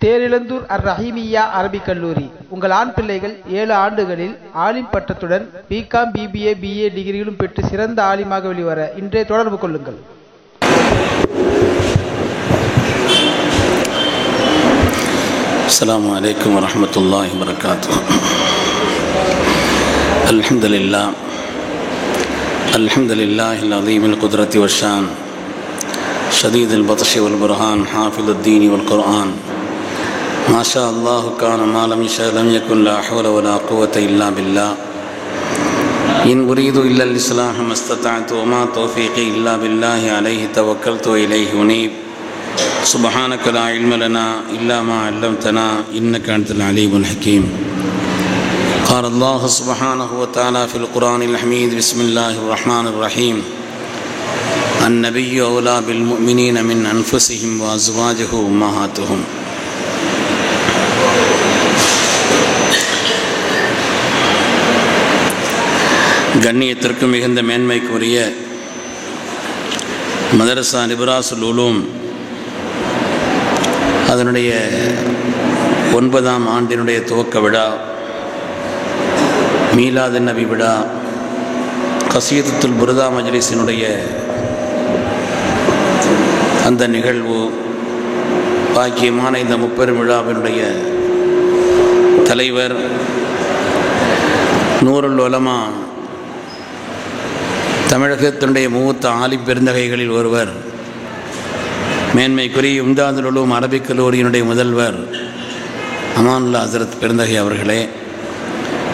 Therizhandur அர்-ரஹீமிய்யா Arabic கல்லூரி. உங்கள் ஆண் பிள்ளைகள் 7 ஆண்டுகளில் ஆலிம் பட்டத்துடன் பிகாம், பிபிஏ, பிஏ டிகிரிகளும் பெற்று சிறந்த ஆலிமாக வெளிவர இன்றே தொடர்பு கொள்ளுங்கள். அஸ்ஸலாமு அலைக்கும் வரஹ்மத்துல்லாஹி வபரகாத்துஹு. அல்ஹம்துலில்லாஹில் அஸீமில் குத்ரத்தி வஷ்ஷான் ஷதீதுல் பத்ஷி வல் புர்ஹான் ஹாஃபிதுத் தீனி வல் குர்ஆன் மாஷா அல்லாஹு கான மா லம் யஷா லம் யகுன் லா ஹவ்ல வலா குவத்த இல்லா பில்லாஹ் இன் உரீது இல்லல் இஸ்லாஹ மஸ்ததஅது வமா தௌஃபீகி இல்லா பில்லாஹி அலைஹி தவக்கல்து வ இலைஹி உனீப் சுப்ஹானக லா இல்ம லனா இல்லா மா அல்லம்தனா இன்னக அன்தல் அலீமுல் ஹக்கீம். قال الله سبحانه وتعالى في القرآن الحميد بسم الله الرحمن الرحيم النبي أولى بالمؤمنين من أنفسهم وأزواجه أمهاتهم. கண்ணியத்திற்கு மிகுந்த மேன்மைக்குரிய மதரசா நிபராசுல் உலூம் அதனுடைய 9ஆம் ஆண்டினுடைய துவக்க விழா, மீலாது நபி விழா, கசீதத்துல் புர்தா மஜ்லிஸினுடைய அந்த நிகழ்வு, பாக்கியமான இந்த முப்பெரும் விழாவினுடைய தலைவர் நூருல் உலமா, தமிழகத்தினுடைய மூத்த ஆலிம் பெருந்தகைகளில் ஒருவர், மேன்மைக்குரிய இம்தாதுல் உலூம் அரபிக் கல்லூரியினுடைய முதல்வர் அமானுல்லா ஹஸரத் பெருந்தகை அவர்களே,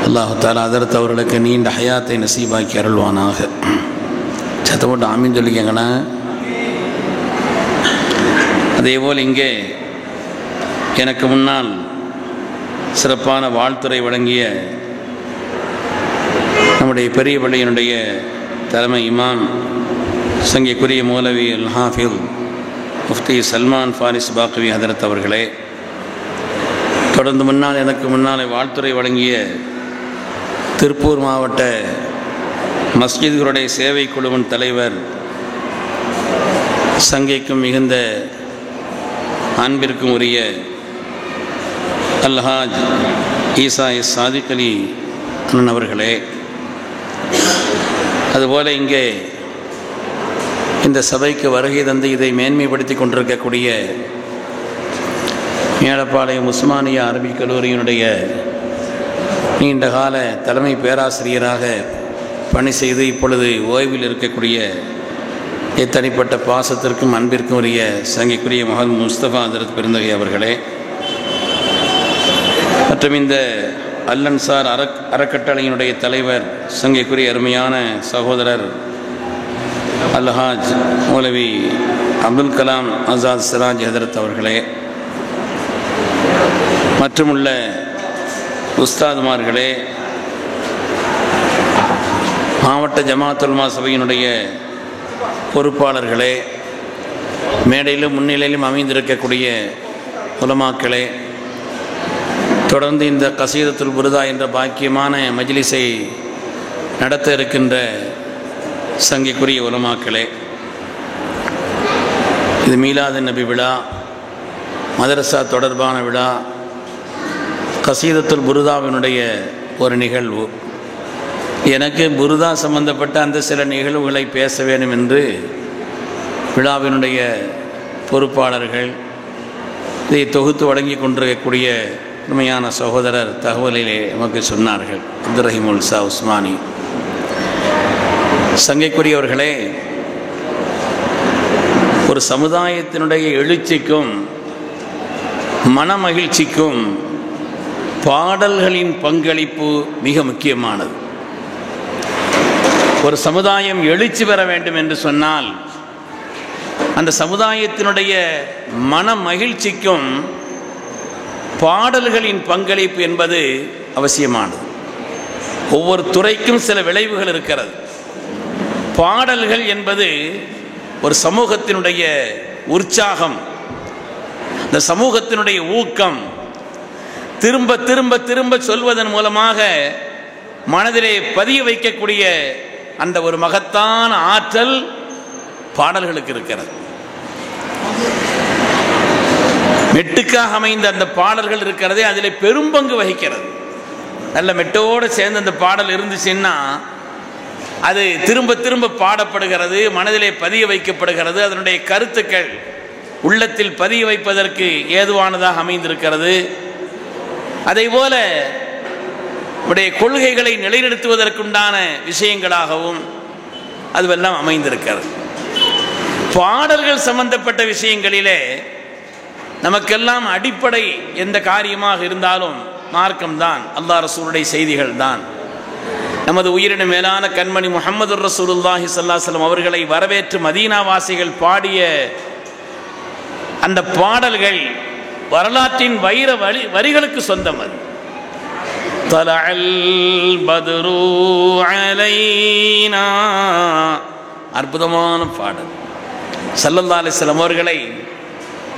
அல்லாஹு தஆலா ஹஸரத் அவர்களுக்கு நீண்ட ஹயாத்தை நசீபாக்கி அருள்வானாக. சத்தப்போட்டு ஆமீன் சொல்லிக்கங்கண்ணா. அதேபோல் இங்கே எனக்கு முன்னால் சிறப்பான வாழ்த்துறை வழங்கிய நம்முடைய பெரிய பள்ளியினுடைய தலைமை இமாம் சங்கைக்குரிய மௌலவி அல் ஹாஃபில் முஃப்தி சல்மான் ஃபாரிஸ் பாக்வி ஹதரத் அவர்களே, தொடர்ந்து எனக்கு முன்னால் வாழ்த்துறை வழங்கிய திருப்பூர் மாவட்ட மஸ்ஜிதுகளுடைய சேவை குழுவின் தலைவர், சங்கைக்கும் மிகுந்த அன்பிற்கும் உரிய அல்ஹாஜ் ஈசா எஸ் சாதிக் அலி அண்ணன் அவர்களே, அதுபோல இங்கே இந்த சபைக்கு வருகை தந்து இதை மேன்மைப்படுத்தி கொண்டிருக்கக்கூடிய மேலப்பாளையம் உஸ்மானியா அரபிக் கல்லூரியினுடைய நீண்ட கால தலைமை பேராசிரியராக பணி செய்து இப்பொழுது ஓய்வில் இருக்கக்கூடிய தனிப்பட்ட பாசத்திற்கும் அன்பிற்கும் உரிய சங்கைக்குரிய முஹம்மது முஸ்தபா ஹஸரத் பெருந்தகை அவர்களே, மற்றும் இந்த அல் அன்சார் அறக்கட்டளையினுடைய தலைவர் சங்கைக்குரிய அருமையான சகோதரர் அல்ஹாஜ் மௌலவி அப்துல் கலாம் ஆசாத் சிராஜ் ஹதரத் அவர்களே, மற்றும் உள்ள உஸ்தாதுமார்களே, மாவட்ட ஜமாத்துல் உலமா சபையினுடைய பொறுப்பாளர்களே, மேடையிலும் முன்னிலையிலும் அமைந்திருக்கக்கூடிய உலமாக்களே, தொடர்ந்து இந்த கசீதத்துல் புர்தா என்ற பாக்கியமான மஜ்லிஸை நடத்த இருக்கின்ற சங்கைக்குரிய உலமாக்களே, இது மீலாது நபி விழா, மதரசா தொடர்பான விழா, கசீதத்துல் புர்தாவினுடைய ஒரு நிகழ்வு. எனக்கு புர்தா சம்பந்தப்பட்ட அந்த சில நிகழ்வுகளை பேச வேண்டும் என்று விழாவினுடைய பொறுப்பாளர்கள், இதை தொகுத்து வழங்கி கொண்டிருக்கக்கூடிய உண்மையான சகோதரர் தகவலிலே நமக்கு சொன்னார்கள். அப்துல் ரஹீமுல் ஷா உஸ்மானி சங்கைக்குரியவர்களே, ஒரு சமுதாயத்தினுடைய எழுச்சிக்கும் மன மகிழ்ச்சிக்கும் பாடல்களின் பங்களிப்பு மிக முக்கியமானது. ஒரு சமுதாயம் எழுச்சி பெற வேண்டும் என்று சொன்னால் அந்த சமுதாயத்தினுடைய மன மகிழ்ச்சிக்கும் பாடல்களின் பங்களிப்பு என்பது அவசியமானது. ஒவ்வொரு துறைக்கும் சில விளைவுகள் இருக்கிறது. பாடல்கள் என்பது ஒரு சமூகத்தினுடைய உற்சாகம், இந்த சமூகத்தினுடைய ஊக்கம், திரும்ப திரும்ப திரும்ப சொல்வதன் மூலமாக மனதிலே பதிய வைக்கக்கூடிய அந்த ஒரு மகத்தான ஆற்றல் பாடல்களுக்கு இருக்கிறது. மெட்டுக்காக அமைந்த அந்த பாடல்கள் இருக்கிறதே அதில் பெரும்பங்கு வகிக்கிறது. நல்ல மெட்டோடு சேர்ந்து அந்த பாடல் இருந்துச்சுன்னா அது திரும்ப திரும்ப பாடப்படுகிறது, மனதிலே பதிய வைக்கப்படுகிறது. அதனுடைய கருத்துக்கள் உள்ளத்தில் பதிய வைப்பதற்கு ஏதுவானதாக அமைந்திருக்கிறது. அதேபோல உடைய கொள்கைகளை நிலைநிறுத்துவதற்குண்டான விஷயங்களாகவும் அதுவெல்லாம் அமைந்திருக்கிறது. பாடல்கள் சம்பந்தப்பட்ட விஷயங்களிலே நமக்கெல்லாம் அடிப்படை எந்த காரியமாக இருந்தாலும் மார்க்கம்தான், அல்லாஹ் ரசூலுடைய செய்திகள் தான். நமது உயிரின மேலான கண்மணி முஹம்மது ரசூலுல்லாஹி ஸல்லல்லாஹு அலைஹி வஸல்லம் அவர்களை வரவேற்று மதீனாவாசிகள் பாடிய அந்த பாடல்கள் வரலாற்றின் வைர வரிகளுக்கு சொந்தம். அது தலஅல் பத்ரு அலைனா, அற்புதமான பாடல். ஸல்லல்லாஹு அலைஹி வஸல்லம் அவர்களை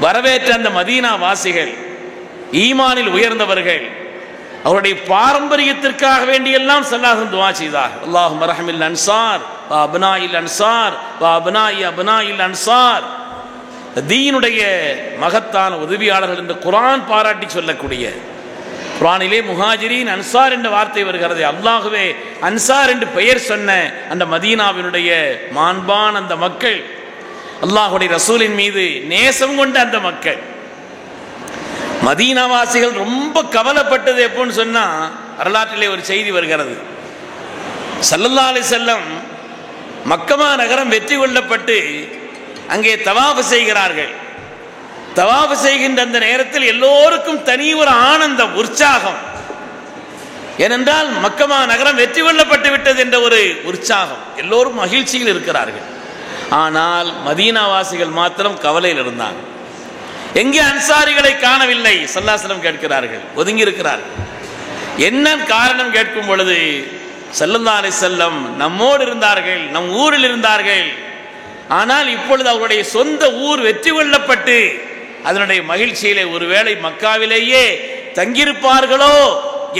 வரவேற்ற அந்த மதீனா வாசிகள், ஈமானில் உயர்ந்தவர்கள், அவருடைய பாரம்பரியத்திற்காக வேண்டியெல்லாம் ஸல்லல்லாஹு துஆ செய்தார். அல்லாஹும்ம ரஹ்மில் அன்சார் வ அப்னாயில் அன்சார் வ அப்னாயி அப்னாயில் அன்சார். தீனுடைய மகத்தான உதவியாளர்கள் என்று குர்ஆன் பாராட்டி சொல்லக்கூடிய, குர்ஆனிலே முஹாஜிரின் அன்சார் என்ற வார்த்தை வருகிறது. அல்லாஹ்வே அன்சார் என்று பெயர் சொன்ன அந்த மதீனாவினுடைய மாண்பான அந்த மக்கள், அல்லாஹ்வுடைய ரசூலின் மீது நேசம் கொண்ட அந்த மக்கள், மதீனாவாசிகள் ரொம்ப கவலைப்பட்டது எப்போன்னு சொன்னா, வரலாற்றிலே ஒரு செய்தி வருகிறது. ஸல்லல்லாஹு அலைஹி வஸல்லம் மக்கமா நகரம் வெற்றி கொள்ளப்பட்டு அங்கே தவாஃப் செய்கிறார்கள். தவாஃப் செய்கின்ற அந்த நேரத்தில் எல்லோருக்கும் தனி ஒரு ஆனந்தம், உற்சாகம். ஏனென்றால் மக்கமா நகரம் வெற்றி கொள்ளப்பட்டு விட்டது என்ற ஒரு உற்சாகம், எல்லோரும் மகிழ்ச்சியில் இருக்கிறார்கள். ஆனால் மதீனாவாசிகள் மாத்திரம் கவலையில் இருந்தாங்க. எங்கே அன்சாரிகளை காணவில்லை. ஸல்லல்லாஹு அலைஹி வஸல்லம் கேட்கிறார்கள், ஒதுங்கி இருக்கிறார்கள். என்ன காரணம் கேட்கும் பொழுது ஸல்லல்லாஹு அலைஹி வஸல்லம் நம்மோடு இருந்தார்கள், நம் ஊரில் இருந்தார்கள். ஆனால் இப்பொழுது அவருடைய சொந்த ஊர் வெற்றி கொள்ளப்பட்டு அதனுடைய மகிழ்ச்சியிலே ஒருவேளை மக்காவிலேயே தங்கியிருப்பார்களோ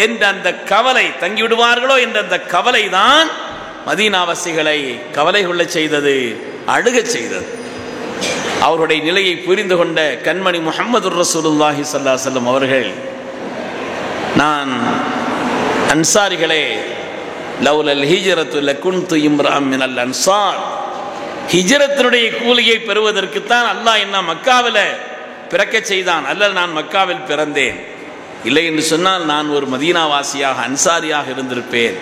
என்ற அந்த கவலை, தங்கிவிடுவார்களோ என்ற அந்த கவலை தான் மதீனாவாசிகளை கவலை கொள்ள செய்தது, அழுக செய்தது. அவருடைய நிலையை புரிந்து கொண்ட கண்மணி முஹம்மது ரசூலுல்லாஹி ஸல்லல்லாஹு அலைஹி வஸல்லம் அவர்கள், நான் அன்சாரிகளே, லவ்லல் ஹிஜ்ரத்து லகுன்து இம்ராம் மினல் அன்சார், ஹிஜ்ரத்தினுடைய கூலியை பெறுவதற்குத்தான் அல்லாஹ் என்ன மக்காவில் பிறக்க செய்தான், அல்ல நான் மக்காவில் பிறந்தேன். இல்லை என்று சொன்னால் நான் ஒரு மதீனாவாசியாக அன்சாரியாக இருந்திருப்பேன்.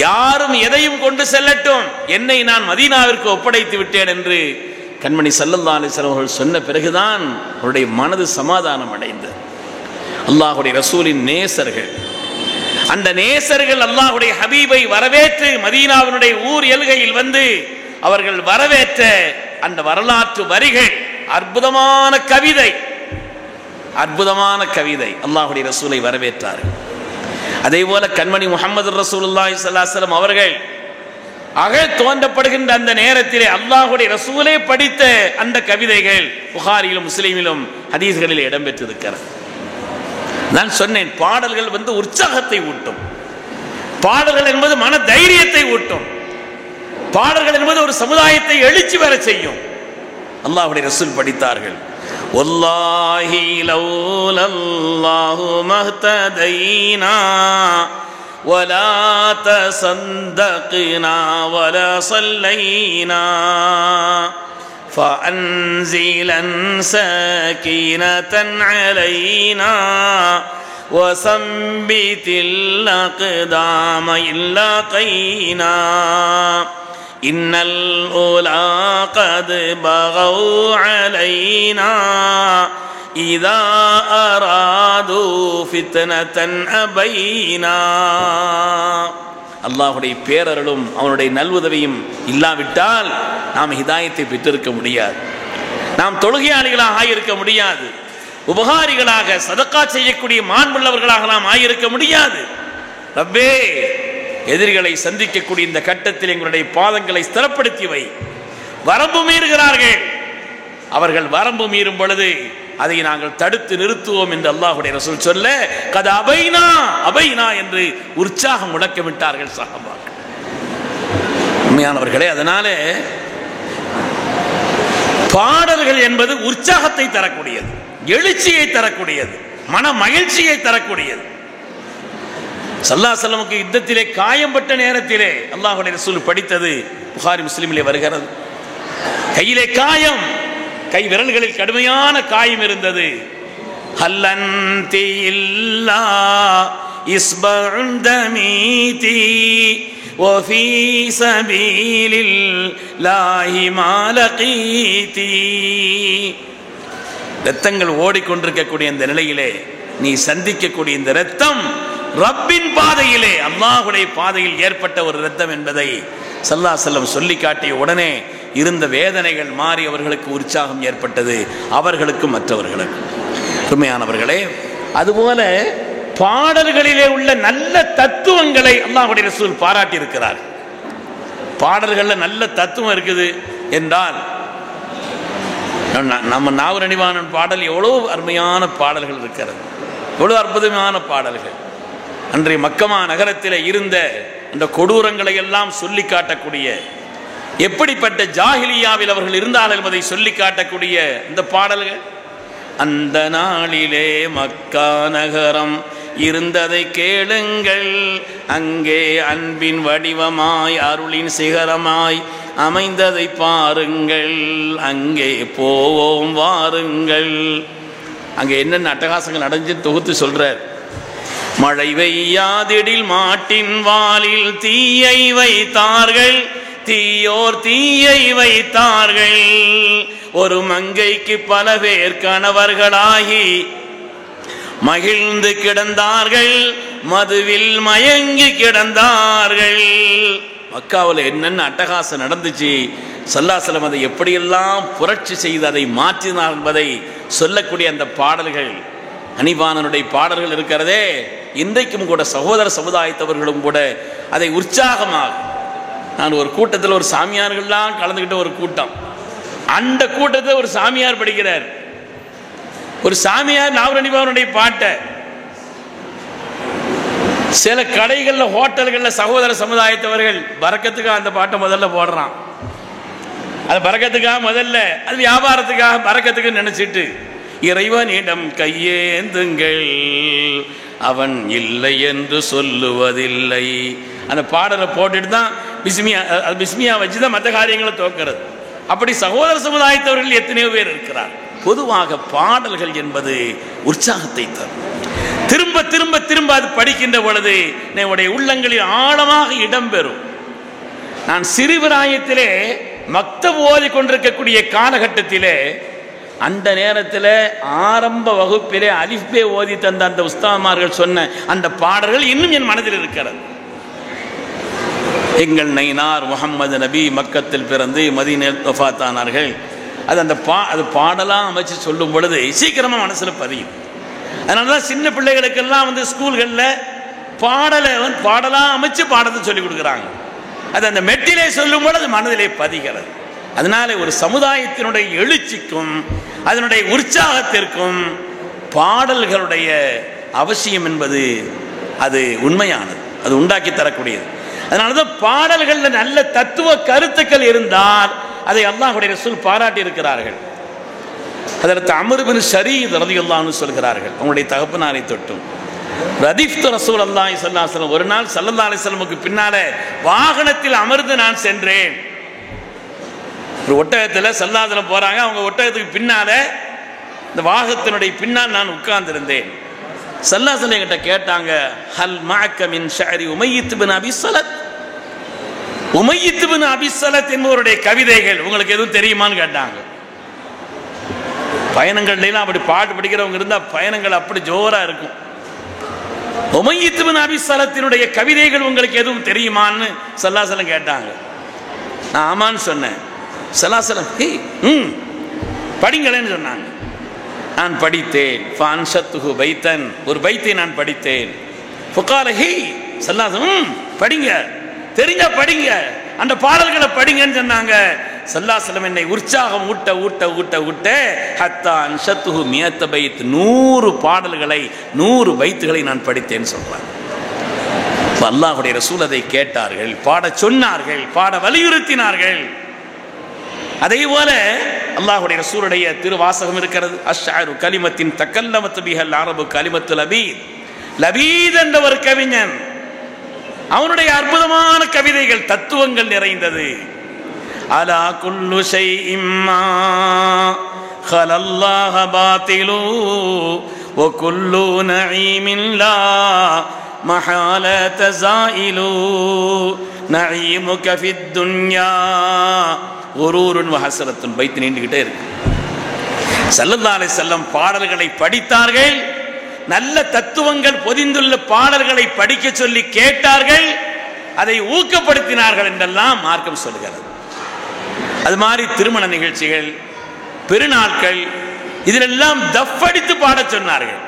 யாரும் எதையும் கொண்டு செல்லட்டும், என்னை நான் மதீனாவிற்கு ஒப்படைத்து விட்டேன் என்று கண்மணி ஸல்லல்லாஹு அலைஹி வஸல்லம் அவர்கள் சொன்ன பிறகுதான் அவருடைய மனது சமாதானம் அடைந்தது. அல்லாஹ்வுடைய ரசூலின் நேசர்கள், அந்த நேசர்கள் அல்லாஹ்வுடைய ஹபீபை வரவேற்று மதீனாவினுடைய ஊர் எல்கையில் வந்து அவர்கள் வரவேற்ற அந்த வரலாற்று வரிகள் அற்புதமான கவிதை, அற்புதமான கவிதை. அல்லாஹ்வுடைய ரசூலை வரவேற்றார்கள். அதே போல கண்மணி முஹம்மது ரசூலுல்லாஹி ஸல்லல்லாஹு அலைஹி வஸல்லம் அவர்கள் அகழ் தோன்றப்படுகின்ற அந்த நேரத்திலே அல்லாஹ்வுடைய ரசூலே படித்த அந்த கவிதைகள் புகாரியிலும் முஸ்லிமிலும் ஹதீஸ்களில் இடம்பெற்றிருக்கிறது. நான் சொன்னேன், பாடல்கள் உற்சாகத்தை ஊட்டும், பாடல்கள் என்பது மன தைரியத்தை ஊட்டும், பாடல்கள் என்பது ஒரு சமுதாயத்தை எழுச்சி வர செய்யும். அல்லாஹ்வுடைய ரசூல் படித்தார்கள், வல்லாஹி லௌலல்லாஹு மஹ்ததைனா ولا تصدقنا ولا صلينا فأنزلا سكينة علينا وثبت الأقدام إن لاقينا إن الأولى قد بغوا علينا إذا أرادوا فتنة أبينا. அல்லாஹ்வுடைய பேரருளும் அவனுடைய நல்வுதவியும் இல்லாவிட்டால் நாம் ஹிதாயத்தை பெற்றிருக்க முடியாது, நாம் தொழுகையாளிகளாக ஆயிருக்க முடியாது, உபகாரிகளாக சதக்கா செய்யக்கூடிய மாண்புள்ளவர்களாக நாம் ஆயிருக்க முடியாது. ரப்பே, எதிரிகளை சந்திக்கக்கூடிய இந்த கட்டத்தில் எங்களுடைய பாதங்களை ஸ்திரப்படுத்தி வை. வரம்பு மீறுகிறார்கள், அவர்கள் வரம்பு மீறும் பொழுது அதை நாங்கள் தடுத்து நிறுத்துவோம் என்று அல்லாஹ்வுடைய ரசூல் சொல்ல, கத அபைனா அபைனா என்று உற்சாகம் முழக்கமிட்டார்கள் சஹாபாக்கள். உண்மையானவர்களே, அதனால பாடல்கள் என்பது உற்சாகத்தை தரக்கூடியது. எழுச்சியை தரக்கூடியது, மன மகிழ்ச்சியை தரக்கூடியது. ஸல்லல்லாஹு அலைஹி வஸல்லம் யுத்தத்திலே காயம்பட்ட நேரத்திலே அல்லாஹ்வுடைய ரசூல் படித்தது புகாரி முஸ்லிமிலே வருகிறது. கையிலே காயம், கை விரல்களில் கடுமையான காயம் இருந்தது. ஹல்லன்தி இல்லா இஸ்பஉன் தமீதி வஃபீ சபீலில்லாஹி மா லகீதி. இரத்தங்கள் ஓடிக்கொண்டிருக்கக்கூடிய இந்த நிலையிலே நீ சந்திக்கக்கூடிய இந்த இரத்தம் ரப்பின் பாதையிலே, அல்லாஹ்வுடைய பாதையில் ஏற்பட்ட ஒரு இரத்தம் என்பதை ஸல்லல்லாஹு அலைஹி வஸல்லம் சொல்லி காட்டிய உடனே இருந்த வேதனைகள் மாறி அவர்களுக்கு உற்சாகம் ஏற்பட்டது, அவர்களுக்கும் மற்றவர்களுக்கும். உண்மையானவர்களே, அதுபோல பாடல்களிலே உள்ள நல்ல தத்துவங்களை அல்லாஹ்வுடைய ரசூல் பாராட்டி இருக்கிறார். பாடல்கள்ல நல்ல தத்துவம் இருக்குது என்றால், நம்ம நாவூர் அணிவானன் பாடல் எவ்வளவு அருமையான பாடல்கள் இருக்கிறது, எவ்வளவு அற்புதமான பாடல்கள். அன்றைய மக்கமா நகரத்தில் இருந்த அந்த கொடூரங்களை எல்லாம் சொல்லி காட்டக்கூடிய, எப்படிப்பட்ட ஜாஹிலியாவில் அவர்கள் இருந்தார்கள் என்பதை சொல்லி காட்டக்கூடிய இந்த பாடல்கள். அந்த நாளிலே மக்கா நகரம் இருந்ததை கேளுங்கள், அங்கே அன்பின் வடிவமாய் அருளின் சிகரமாய் அமைந்ததை பாருங்கள், அங்கே போவோம் வாருங்கள். அங்கே என்னென்ன அட்டகாசங்கள் அடைஞ்சு தொகுத்து சொல்றார். மழை பெய்யாதிடில் மாட்டின் வாலில் தீயை வைத்தார்கள், தீயோர் தீயை வைத்தார்கள். ஒரு மங்கைக்கு பல பேர் கணவர்களாகி மகிழ்ந்து கிடந்தார்கள், மதுவில் மயங்கி கிடந்தார்கள். மக்காவில் என்னென்ன அட்டகாசம் நடந்துச்சு, ஸல்லல்லாஹு அலைஹி வஸல்லம் அதை எப்படியெல்லாம் புரட்சி செய்து அதை மாற்றினார் என்பதை சொல்லக்கூடிய அந்த பாடல்கள், அனிபானனுடைய பாடல்கள் இருக்கிறதே, இன்றைக்கும் கூட சகோதர சமுதாயத்தவர்களும் கூட அதை உற்சாகமாக. நான் ஒரு கூட்டத்தில் ஒரு சாமியார்கள்லாம் கலந்துக்கிட்ட ஒரு கூட்டம், அந்த கூட்டத்தில் ஒரு சாமியார் படிக்கிறார். ஒரு சாமியார் நாவூர் அணிபானுடைய பாட்டை சில கடைகளில் ஹோட்டல்களில் சகோதர சமுதாயத்தவர்கள் பரக்கத்துக்காக அந்த பாட்டை முதல்ல போடுறான். அது பரக்கத்துக்காக முதல்ல, அது வியாபாரத்துக்காக பரக்கத்துக்கு நினைச்சிட்டு, இறைவனிடம் கையேந்துங்கள் அவன் இல்லை என்று சொல்லுவதில்லை, அந்த பாடலை போட்டுட்டு தான் பிஸ்மியா வச்சு தான் மற்ற காரியங்களை துவக்கிறது. அப்படி சகோதர சமுதாயத்தவர்கள் எத்தனையோ பேர் இருக்கிறார். பொதுவாக பாடல்கள் என்பது உற்சாகத்தை தரும். திரும்ப திரும்ப திரும்ப அது படிக்கின்ற பொழுது நம்முடைய உள்ளங்களில் ஆழமாக இடம்பெறும். நான் சிறுபிராயத்திலே மக்தப் ஓதி கொண்டிருக்கக்கூடிய காலகட்டத்திலே, அந்த நேரத்தில் ஆரம்ப வகுப்பிலே அலிஃபே ஓதி தந்த அந்த உஸ்தாமார்கள் சொன்ன அந்த பாடல்கள் இன்னும் என் மனதில் இருக்கிறது. எங்கள் நைனார் முஹம்மது நபி மக்கத்தில் பிறந்து மதீனாவில் வஃபாத்தானார்கள். அது பாடலாம் அமைச்சு சொல்லும் பொழுது சீக்கிரமாக மனசில் பதியும். அதனால தான் சின்ன பிள்ளைகளுக்கெல்லாம் ஸ்கூல்களில் பாடலாம் அமைச்சு பாடத்தை சொல்லிக் கொடுக்குறாங்க. அது அந்த மெட்டிலே சொல்லும் பொழுது மனதிலே பதிகிறது. அதனால ஒரு சமுதாயத்தினுடைய எழுச்சிக்கும் அதனுடைய உற்சாகத்திற்கும் பாடல்களுடைய அவசியம் என்பது அது உண்மையானது, அது உண்டாக்கி தரக்கூடியது. அதனாலதான் பாடல்கள் நல்ல தத்துவ கருத்துக்கள் இருந்தால் அதை அல்லாஹ்வுடைய ரசூல் பாராட்டி இருக்கிறார்கள். அதற்கு அம்ர் பின் ஷரீத் ரலியல்லாஹு அன்ஹு சொல்கிறார்கள், அவங்களுடைய தகப்பனாரை தொட்டும், ரதிஃப்து ரசூலுல்லாஹி ஸல்லல்லாஹு அலைஹி வஸல்லம், ஒரு நாள் ஸல்லல்லாஹு அலைஹி வஸல்லமுக்கு பின்னால வாகனத்தில் அமர்ந்து நான் சென்றேன். ஒரு ஒட்டகத்தில் ஸல்லல்லாஹு அலைஹி வஸல்லம் போறாங்க, அவங்க ஒட்டகத்துக்கு பின்னால இந்த வாகனத்தினுடைய பின்னால் நான் உட்கார்ந்திருந்தேன். ஸல்லல்லாஹு அலைஹி வஸல்லம் என்கிட்ட கேட்டாங்க, ஹல் மஅக மின் ஷஅரி உமையித் பின் அபி ஸலத், உமையித் பின் அபி ஸலத் என்பவருடைய கவிதைகள் உங்களுக்கு எதுவும் தெரியுமான்னு கேட்டாங்க. பயணங்கள்லாம் அப்படி பாட்டு படிக்கிறவங்க இருந்தா பயணங்கள் அப்படி ஜோரா இருக்கும். உமையித் பின் அபி ஸலத்தினுடைய கவிதைகள் உங்களுக்கு எதுவும் தெரியுமான்னு ஸல்லல்லாஹு அலைஹி வஸல்லம் கேட்டாங்க. நான் ஆமான்னு சொன்னேன். ஸல்லல்லாஹு அலைஹி வஸல்லம் படிங்களேன்னு சொன்னாங்க. நான் படித்தேன். ஃபஅன்ஷத்துஹு பைத்தன், ஒரு பைத்தை நான் படித்தேன். ஃபகால ஹி ஸல்லல்லாஹு அலைஹி வஸல்லம் படிங்க, தெரிஞ்சா படிங்க, அந்த பாடல்களை படிங்கன்னு சொன்னாங்க. ஸல்லல்லாஹு அலைஹி வஸல்லம் என்னை உற்சாகம் ஊட்ட ஊட்ட ஊட்ட ஊட்ட ஹத்தா அன்ஷத்துஹு மியத்த பைத், 100 பாடல்களை 100 பைத்துகளை நான் படித்தேன்னு சொல்றாங்க. அல்லாஹ்வுடைய ரசூல் அதை கேட்டார்கள், பாட சொன்னார்கள், பாட வலியுறுத்தினார்கள். அதே போல அல்லாஹ்வுடைய ரசூலுடைய திருவாசகம் இருக்கிறது. அஷ்ஷாரு கலிமத்தின் தக்கல்லமத் பிஹல் அரபு கலிமத்து லபீத். லபீத் என்ற ஒரு கவிஞன், அவனுடைய அற்புதமான கவிதைகள் தத்துவங்கள் நிறைந்தது. அலா குல்லு ஷைஇம் மா خلالله باطل وكل نعيم لا محالة زائل نعيمك في الدنيا غرور وحسرة. பைத்து நீண்டுகிட்டே இருக்கு. ஸல்லல்லாஹு அலைஹி வஸல்லம் பாடல்களை படித்தார்கள், நல்ல தத்துவங்கள் பொதிந்துள்ள பாடல்களை படிக்க சொல்லி கேட்டார்கள், அதை ஊக்கப்படுத்தினார்கள் என்றெல்லாம் மார்க்கம் சொல்கிறது. அது மாதிரி திருமண நிகழ்ச்சிகள், பெருநாட்கள், இதிலெல்லாம் தஃப் அடித்து பாட சொன்னார்கள்.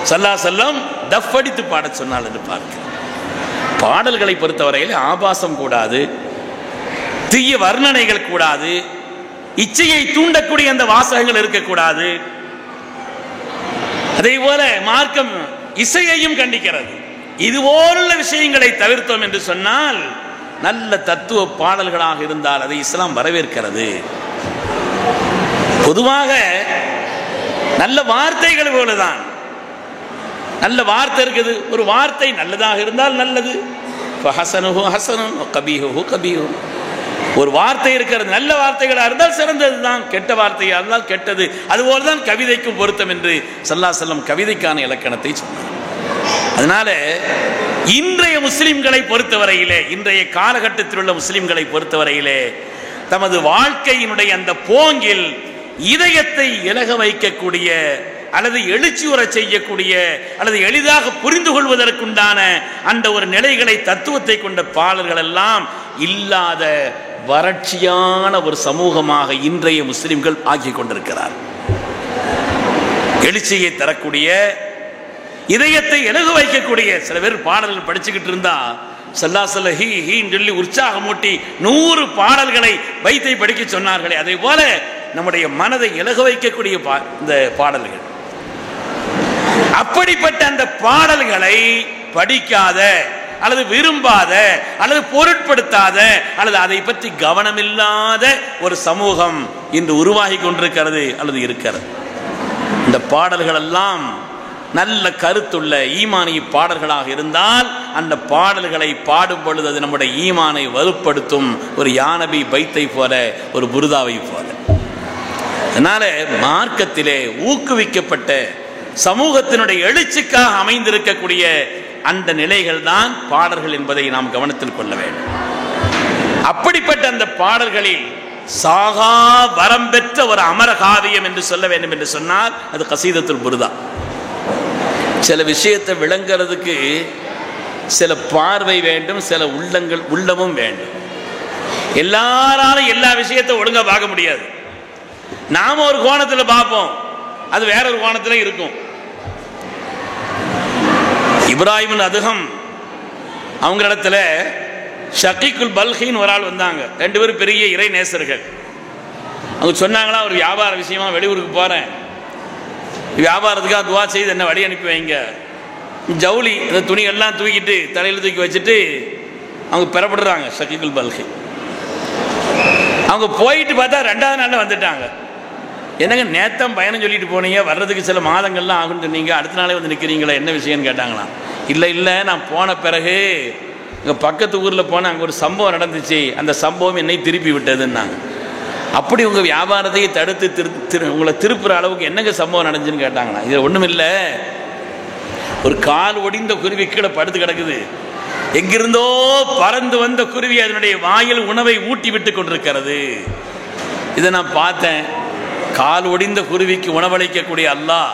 ஸல்லல்லாஹு அலைஹி வஸல்லம் தஃப் அடித்து பாட சொன்னார் என்று பார்க்கிறோம். பாடல்களை பொறுத்தவரையில் ஆபாசம் கூடாது, தீய வர்ணனைகள் கூடாது, இச்சையை தூண்டக்கூடிய அந்த வாசகங்கள் இருக்கக்கூடாது. அதே போல மார்க்கம் இசையையும் கண்டிக்கிறது. இதுபோலுள்ள விஷயங்களை தவிர்த்தோம் என்று சொன்னால் நல்ல தத்துவ பாடல்களாக இருந்தால் அதை இஸ்லாம் வரவேற்கிறது. பொதுவாக நல்ல வார்த்தைகள் போலதான், நல்ல வார்த்தை இருக்குது. ஒரு வார்த்தை நல்லதாக இருந்தால் நல்லது, ஒரு வார்த்தை இருக்கிறது, நல்ல வார்த்தைகளாக இருந்தால் சிறந்தது தான், கெட்ட வார்த்தையாக இருந்தால் கெட்டது. அதுபோலதான் கவிதைக்கும் பொருத்தம் என்று ஸல்லல்லாஹு அலைஹி வஸல்லம் கவிதைக்கான இலக்கணத்தை சொன்னார். அதனால இன்றைய முஸ்லிம்களை பொறுத்தவரையிலே, இன்றைய காலகட்டத்தில் உள்ள முஸ்லிம்களை பொறுத்தவரையிலே தமது வாழ்க்கையினுடைய அந்த போங்கில் இதயத்தை இலக வைக்கக்கூடிய அல்லது எழுச்சியுற செய்யக்கூடிய அல்லது எளிதாக புரிந்து கொள்வதற்குண்டான அந்த ஒரு நிலைகளை, தத்துவத்தை கொண்ட பாடல்கள் எல்லாம் இல்லாத வறட்சியான ஒரு சமூகமாக இன்றைய முஸ்லிம்கள் ஆக்கி கொண்டிருக்கிறார். எழுச்சியை தரக்கூடிய, இதயத்தை இலகு வைக்கக்கூடிய சில பேர் பாடல்கள் படிச்சுக்கிட்டு இருந்தா சல்லாசல்ல ஹீ ஹீன்னு சொல்லி உற்சாகமூட்டி 100 பாடல்களை வைத்தை படிக்க சொன்னார்களே, அதே போல நம்முடைய மனதை இலக வைக்கக்கூடிய இந்த பாடல்கள். அப்படிப்பட்ட அந்த பாடல்களை படிக்காத அல்லது விரும்பாத அல்லது பொருட்படுத்தாத அல்லது அதை பற்றி கவனமில்லாத ஒரு சமூகம் இன்று உருவாகி கொண்டிருக்கிறது அல்லது இருக்கிறது. இந்த பாடல்கள் எல்லாம் நல்ல கருத்துள்ள ஈமானிய பாடல்களாக இருந்தால் அந்த பாடல்களை பாடும் பொழுது அது நம்முடைய ஈமானை வலுப்படுத்தும். ஒரு யானபி பைத்தை போல, ஒரு புருதாவை போல. அதனால மார்க்கத்திலே ஊக்குவிக்கப்பட்ட சமூகத்தினுடைய எழுச்சிக்காக அமைந்திருக்கக்கூடிய அந்த நிலைகள் தான் பாடல்கள் என்பதை நாம் கவனத்தில் கொள்ள வேண்டும். அப்படிப்பட்ட அந்த பாடல்களில் சாகா வரம் பெற்ற ஒரு அமரகாவியம் என்று சொல்ல வேண்டும் என்று சொன்னால் அது கசீதத்துல் புருதா. சில விஷயத்தை விளங்குறதுக்கு சில பார்வை வேண்டும், சில உள்ளமும் வேண்டும். எல்லாராலும் எல்லா விஷயத்தை ஒழுங்கா பார்க்க முடியாது. நாம ஒரு கோணத்தில் பார்ப்போம், அது வேற ஒரு கோணத்தில் இருக்கும். இப்ராஹிம் அதுகம் அவங்க இடத்துல ஷகீக்குல் பல்கின்னு ஒரு ஆள் வந்தாங்க. 2 பேரும் பெரிய இறை நேசர்கள். அவங்க சொன்னாங்களா, ஒரு வியாபார விஷயமா வெளியூருக்கு போறேன், வியாபாரத்துக்காக துவா செய்து என்ன வழி அனுப்பி வைங்க. ஜவுளி அந்த துணிகள்லாம் தூக்கிட்டு தலையில் தூக்கி வச்சுட்டு அவங்க பெறப்படுறாங்க ஷகீக்குல் பல்கி. அவங்க போயிட்டு பார்த்தா 2வது நாளில் வந்துட்டாங்க. என்னங்க நேத்தம் பயணம் சொல்லிட்டு போனீங்க, வர்றதுக்கு சில மாதங்கள்லாம் ஆகுன்னு சொன்னீங்க, அடுத்த நாளே வந்து நிற்கிறீங்களா, என்ன விஷயம்னு கேட்டாங்களாம். இல்லை நான் போன பிறகு இங்கே பக்கத்து ஊரில் போனால் அங்கே ஒரு சம்பவம் நடந்துச்சு, அந்த சம்பவம் என்னை திருப்பி விட்டதுன்னாங்க. அப்படி உங்கள் வியாபாரத்தையே தடுத்து உங்களை திருப்புற அளவுக்கு என்னங்க சம்பவம் நடந்துச்சுன்னு கேட்டாங்களா. இது ஒன்றும் இல்லை, ஒரு கால் ஒடிந்த குருவி கீழே படுத்து கிடக்குது, எங்கிருந்தோ பறந்து வந்த குருவி அதனுடைய வாயில் உணவை ஊட்டி விட்டு கொண்டிருக்கிறது. இதை நான் பார்த்தேன். கால் ஒடிந்த குருவிக்கு உணவளிக்கக்கூடிய அல்லாஹ்,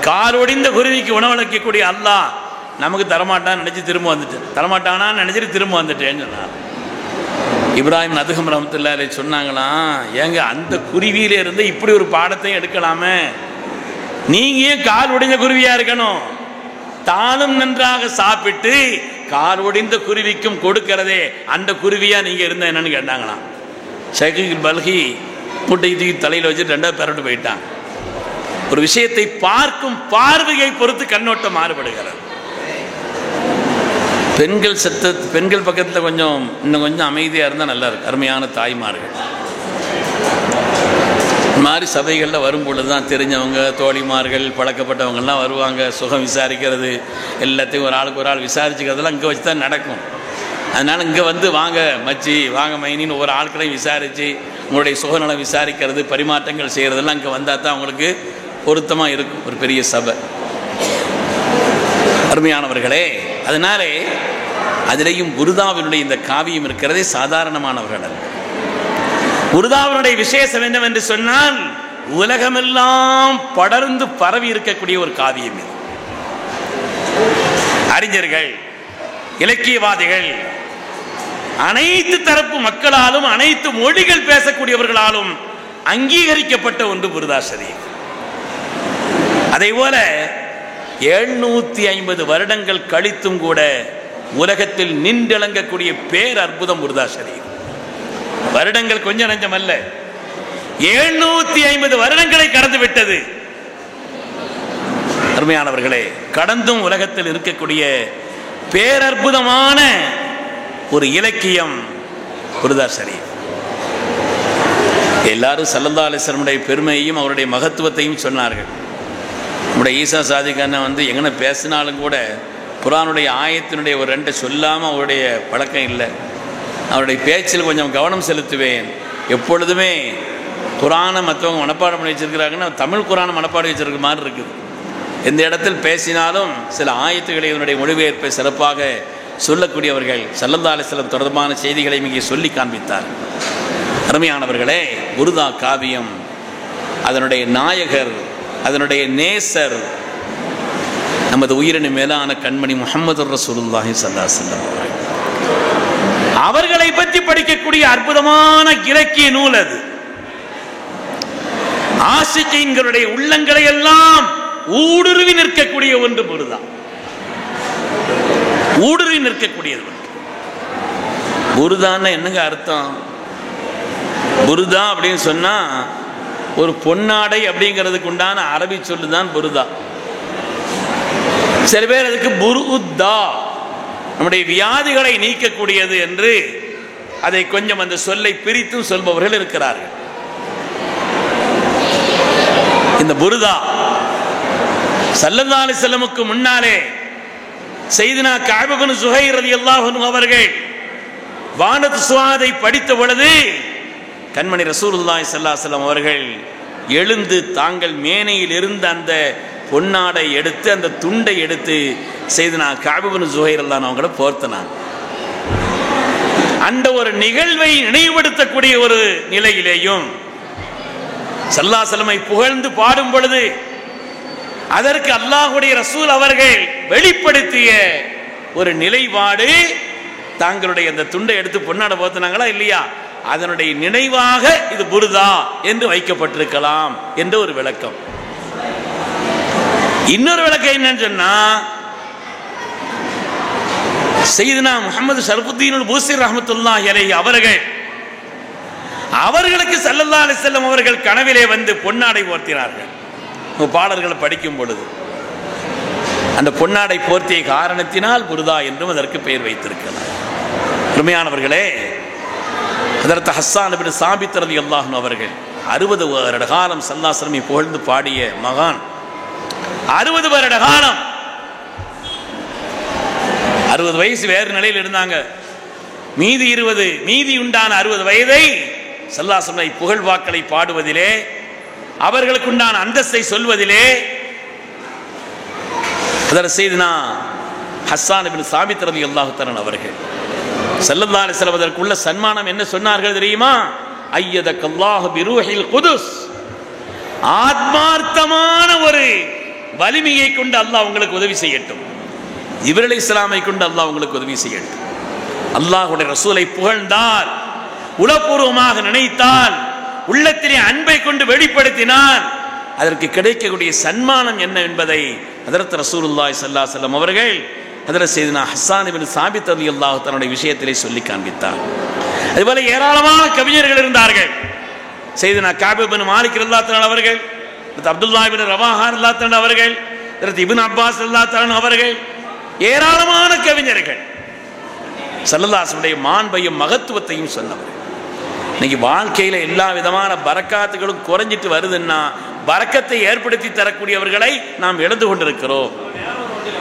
கால் ஒடிந்த குருவிக்கு உணவளிக்கக்கூடிய அல்லாஹ் நமக்கு தரமாட்டான்னு நினைச்சு திரும்ப வந்துட்டேன், தரமாட்டானான்னு நினைச்சிட்டு திரும்ப வந்துட்டேன்னு சொன்னார். இப்ராஹிம் அதுகம் ரஹ்மத்துல்லாஹி அலைஹி சொன்னாங்களாம், ஏங்க அந்த குருவியில இருந்து இப்படி ஒரு பாடத்தையும் எடுக்கலாமே, நீங்க ஏன் கால் ஒடிந்த குருவியா இருக்கணும், தானும் நன்றாக சாப்பிட்டு கால் ஒடிந்த குருவிக்கும் கொடுக்கிறதே அந்த குருவியா நீங்க இருந்த என்னன்னு கேட்டாங்களாம். ஷகீக்குல் பல்கி முட்டை தூக்கி தலையில் வச்சு 2வது பெறட்டு போயிட்டாங்க. ஒரு விஷயத்தை பார்க்கும் பார்வையை பொறுத்து கண்ணோட்டம் மாறுபடுகிறது. பெண்கள் பக்கத்தில் இன்னும் கொஞ்சம் அமைதியாக இருந்தால் நல்லா இருக்கு. அருமையான தாய்மார்கள் இந்த மாதிரி சபைகளில் வரும் பொழுது தான் தெரிஞ்சவங்க தோழிமார்கள் பழக்கப்பட்டவங்கள்லாம் வருவாங்க. சுகம் விசாரிக்கிறது எல்லாத்தையும் ஒரு ஆளுக்கு ஒரு ஆள் விசாரிச்சுக்கிறதெல்லாம் இங்கே வச்சு தான் நடக்கும். அதனால் இங்கே வந்து வாங்க மச்சி வாங்க மைனின்னு ஒரு ஆட்களையும் விசாரித்து உங்களுடைய சுகநலம் விசாரிக்கிறது பரிமாற்றங்கள் செய்கிறதெல்லாம் இங்கே வந்தால் தான் அவங்களுக்கு பொருத்தமாக இருக்கும் ஒரு பெரிய சபை. அருமையானவர்களே, அதனாலே அதிலேயும் புருதாவினுடைய இந்த காவியம் இருக்கிறதே சாதாரணமானவர்கள் அல்ல. புருதாவினுடைய விசேஷம் என்னவென்று சொன்னால் உலகமெல்லாம் படர்ந்து பரவி இருக்கக்கூடிய ஒரு காவியம் இது. அறிஞர்கள், இலக்கியவாதிகள், அனைத்து தரப்பு மக்களாலும் அனைத்து மொழிகள் பேசக்கூடியவர்களாலும் அங்கீகரிக்கப்பட்ட ஒன்று புருதா ஷரீஃப். அதே போல 750 வருடங்கள் கழித்தும் கூட உலகத்தில் நின்றளங்கக்கூடிய பேர் அற்புதம் புருதா ஷரீஃப். வருடங்கள் கொஞ்சம் நஞ்சம் அல்ல, 750 வருடங்களை கடந்து விட்டது. அருமையானவர்களே, கடந்தும் உலகத்தில் இருக்கக்கூடிய பேரற்புதமான ஒரு இலக்கியம் புருதா ஷரீஃப். எல்லாரும் ஸல்லல்லாஹு அலைஹி வஸல்லம் பெருமையையும் அவருடைய மகத்துவத்தையும் சொன்னார்கள். நம்முடைய ஈசா சாதிக் அண்ணன் வந்து எங்கன பேசினாலும் கூட குர்ஆனுடைய ஆயத்தினுடைய ஒரு 2 சொல்லாமல் அவருடைய பழக்கம் இல்லை. அவருடைய பேச்சில் கொஞ்சம் கவனம் செலுத்துவேன். எப்பொழுதுமே குர்ஆனை மற்றவங்க மனப்பாடம் பண்ணி வச்சிருக்கிறாங்கன்னா தமிழ் குர்ஆனை மனப்பாடம் வச்சிருக்கிற மாதிரி இருக்குது. எந்த இடத்தில் பேசினாலும் சில ஆயத்துக்களை இதனுடைய மொழிபெயர்ப்பை சிறப்பாக சொல்லக்கூடியவர்கள். ஸல்லல்லாஹு அலைஹி வஸல்லம் தொடர்பான செய்திகளை இங்கே சொல்லி காண்பித்தார். அருமையானவர்களே, புருதா காவியம் அதனுடைய நாயகர், அதனுடைய நேசர் நமது உயிரின மேலான கண்மணி முஹம்மது ரசூலுல்லாஹி ஸல்லல்லாஹு அலைஹி வஸல்லம் அவர்களை பற்றி படிக்கக்கூடிய அற்புதமான இலக்கிய நூல் அது. ஆசிகீன்களுடைய உள்ளங்களை எல்லாம் ஊடுருவி நிற்கக்கூடிய ஒன்று புருதா. ஊடுருவி நிற்கக்கூடியது. புருதான்னா என்னங்க அர்த்தம்? புருதா அப்படின்னு சொன்னா ஒரு பொன்னாடை அப்படிங்கிறதுக்கு உண்டான அரபி சொல்லுதான் புருதா. சில பேர் அதுக்கு புருதா, நம்முடைய வியாதிகளை நீக்கக்கூடியது என்று அதை கொஞ்சம் அந்த சொல்லை பிரித்தும் சொல்பவர்கள் இருக்கிறார்கள். இந்த புருதா ஸல்லல்லாஹு அலைஹி வஸல்லமுக்கு முன்னாலே சையதுனா கஅப் இப்னு ஸுஹைர் ரலியல்லாஹு அன்ஹு அவர்கள் வானத் சுவாதை படித்த பொழுது கண்மணி ரசூலுல்லாஹி ஸல்லல்லாஹு அலைஹி வஸல்லம் அவர்கள் எழுந்து தாங்கள் மேனையில் இருந்த அந்த பொன்னாடை எடுத்து அந்த துண்டை எடுத்து சையதுனா கஅப் இப்னு ஸுஹைர் ரலியல்லாஹு அன்ஹு அவங்கள போர்த்தினாங்க. அந்த ஒரு நிகழ்வை நினைவுபடுத்தக்கூடிய ஒரு நிலையிலேயும் ஸல்லல்லாஹு அலைஹி வஸல்லம் புகழ்ந்து பாடும் பொழுது அதற்கு அல்லாஹ்வுடைய ரசூல் அவர்கள் வெளிப்படுத்திய ஒரு நிலைப்பாடு, தாங்களுடைய அந்த துண்டை எடுத்து பொன்னாடை போர்த்தினாங்களா இல்லையா, அதனுடைய நினைவாக இது புருதா என்று வைக்கப்பட்டிருக்கலாம் என்ற ஒரு விளக்கம். இன்னொரு விளக்கம் என்னன்னு சொன்னா, சையதுனா முஹம்மது ஷரஃபுத்தீன் பூஸிர் ரஹ்மத்துல்லாஹி அலைஹி அவர்களுக்கு ஸல்லல்லாஹு அலைஹி வஸல்லம் அவர்கள் கனவிலே வந்து பொன்னாடை போர்த்தினார்கள். பாடல்களை படிக்கும் பொழுது அந்த பொன்னாடை போர்த்திய காரணத்தினால் புருதா என்றும் அதற்கு பெயர் வைத்திருக்கிறார். உண்மையானவர்களே, ஹஜ்ரத் ஹஸ்ஸான் இப்னு சாபித் ரலியல்லாஹு அன்ஹு அவர்கள் 60 வருட காலம் ஸல்லல்லாஹு அலைஹி வஸல்லம் புகழ்ந்து பாடிய மகான். 60 வருட காலம் 60 வயசு வேறு நிலையில் இருந்தாங்க. மீதி உண்டான 60 வயதை ஸல்லல்லாஹு அலைஹி வஸல்லம் புகழ் வாக்களை பாடுவதிலே, அவர்களுக்கு உண்டான அந்தஸ்தை சொல்வதிலே ஹஜ்ரத் சையதுனா ஹஸ்ஸான் இப்னு சாபித் ரலியல்லாஹு தஆலா அவர்கள் ஸல்லல்லாஹு அலைஹி வஸல்லம் அதற்குள்ள சன்மானம் என்ன சொன்னார்கள் தெரியுமா? அய்யதக்கல்லாஹு பிரூஹில் குதுஸ், ஆத்மார்த்தமான ஒரு வலிமையை கொண்டு அல்லாஹ் உங்களுக்கு உதவி செய்யட்டும். ஜிப்ரீல் அலைஹிஸ்ஸலாமை கொண்டு அல்லாஹ் உங்களுக்கு உதவி செய்யட்டும். அல்லாஹ்வுடைய ரசூலை புகழ்ந்தால், உளப்பூர்வமாக நினைத்தால், உள்ளத்திலே அன்பை கொண்டு வெளிப்படுத்தினார், அதற்கு கிடைக்கக்கூடிய சன்மானம் என்ன என்பதை ஹஜ்ரத் ரசூலுல்லாஹி ஸல்லல்லாஹு அலைஹி வஸல்லம் அவர்கள் ஹஜ்ரத் சையதுனா ஹஸ்ஸான் இப்னு சாபித் ரலியல்லாஹு தஆலா விஷயத்திலே சொல்லி காண்பித்தார். அதுபோல ஏராளமான கவிஞர்கள் இருந்தார்கள். சையதுனா கஅப் இப்னு மாலிக் ரலியல்லாஹு தஆலா அவர்கள், அப்துல்லாஹ் இப்னு ரவாஹா ரலியல்லாஹு தஆலா அவர்கள், இப்னு அப்பாஸ் ரலியல்லாஹு தஆலா அவர்கள், ஏராளமான கவிஞர்கள் ஸல்லல்லாஹு அலைஹி வஸல்லம் மாண்பையும் மகத்துவத்தையும் சொன்னவர்கள். இன்னைக்கு வாழ்க்கையில எல்லா விதமான பரக்காத்துகளும் குறைஞ்சிட்டு வருதுன்னா பரக்கத்தை ஏற்படுத்தி தரக்கூடியவர்களை நாம் இழந்து கொண்டிருக்கிறோம்.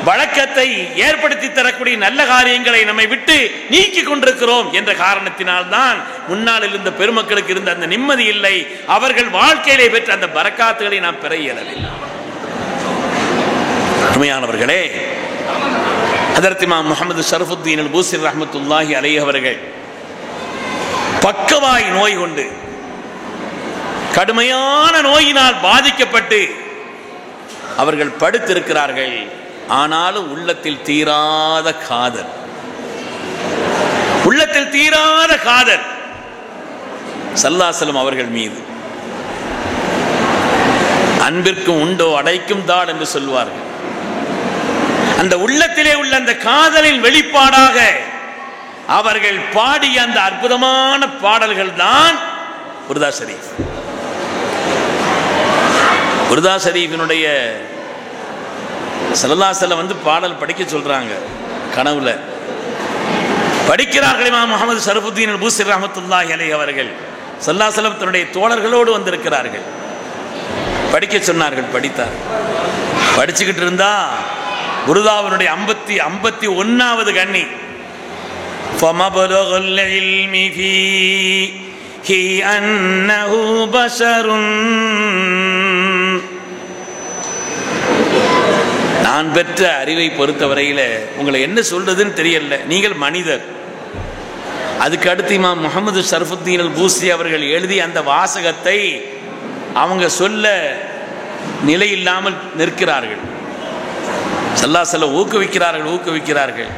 வழக்கத்தை ஏற்படுத்தி தரக்கூடிய நல்ல காரியங்களை நம்மை விட்டு நீக்கி கொண்டிருக்கிறோம் என்ற காரணத்தினால்தான் முன்னால் இருந்த பெருமக்களுக்கு இருந்த அந்த நிம்மதி இல்லை. அவர்கள் வாழ்க்கையிலே பெற்ற அந்த பரக்காத்துகளை நாம் பெற இயலவில்லை. உண்மையானவர்களே, ஹதரத் இமாம் முஹம்மது ஷரஃபுத்தீன் அல்-பூஸிரி ரஹ்மத்துல்லாஹி அலைஹி அவர்கள் பக்கவாய் நோய் கொண்டு கடுமையான நோயினால் பாதிக்கப்பட்டு அவர்கள் படுத்திருக்கிறார்கள். ஆனாலும் உள்ளத்தில் தீராத காதல், உள்ளத்தில் தீராத காதல் ஸல்லல்லாஹு அலைஹி வஸல்லம் அவர்கள் மீது. அன்பிற்கும் உண்டோ அடைக்கும் தாள் என்று சொல்வார்கள். அந்த உள்ளத்திலே உள்ள அந்த காதலின் வெளிப்பாடாக அவர்கள் பாடிய அந்த அற்புதமான பாடல்கள் தான் புர்தா ஷரீஃப். புர்தா ஷரீஃபினுடைய ஸல்லல்லாஹு அலைஹி வஸல்லம் பாடல் படிக்க சொல்றாங்க. கனவுல படிக்கிறார்கள். இமாம் முஹம்மது ஷரஃபுத்தீன் அல்-பூஸிரி ரஹ்மத்துல்லாஹி அலைஹி அவர்கள் ஸல்லல்லாஹு அலைஹி வஸல்லம் தன்னுடைய தோழர்களோடு வந்திருக்கிறார்கள். படிக்க சொன்னார்கள். படித்தார். படிச்சுக்கிட்டு இருந்தா புர்தாவினுடைய 51வது கண்ணி فَمَبْلَغُ الْعِلْمِ فِيهِ أَنَّهُ بَشَرٌ. நான் பெற்ற அறிவை பொறுத்தவரையில் உங்களை என்ன சொல்றதுன்னு தெரியல, நீங்கள் மனிதர். அதுக்கு அடுத்து இமாம் முஹம்மது ஷரஃபுத்தீன் அல்-பூஸிரி அவர்கள் எழுதிய அந்த வாசகத்தை அவங்க சொல்ல நிலை இல்லாமல் நிற்கிறார்கள். ஸல்லல்லாஹு அலைஹி வஸல்லம் ஊக்குவிக்கிறார்கள்.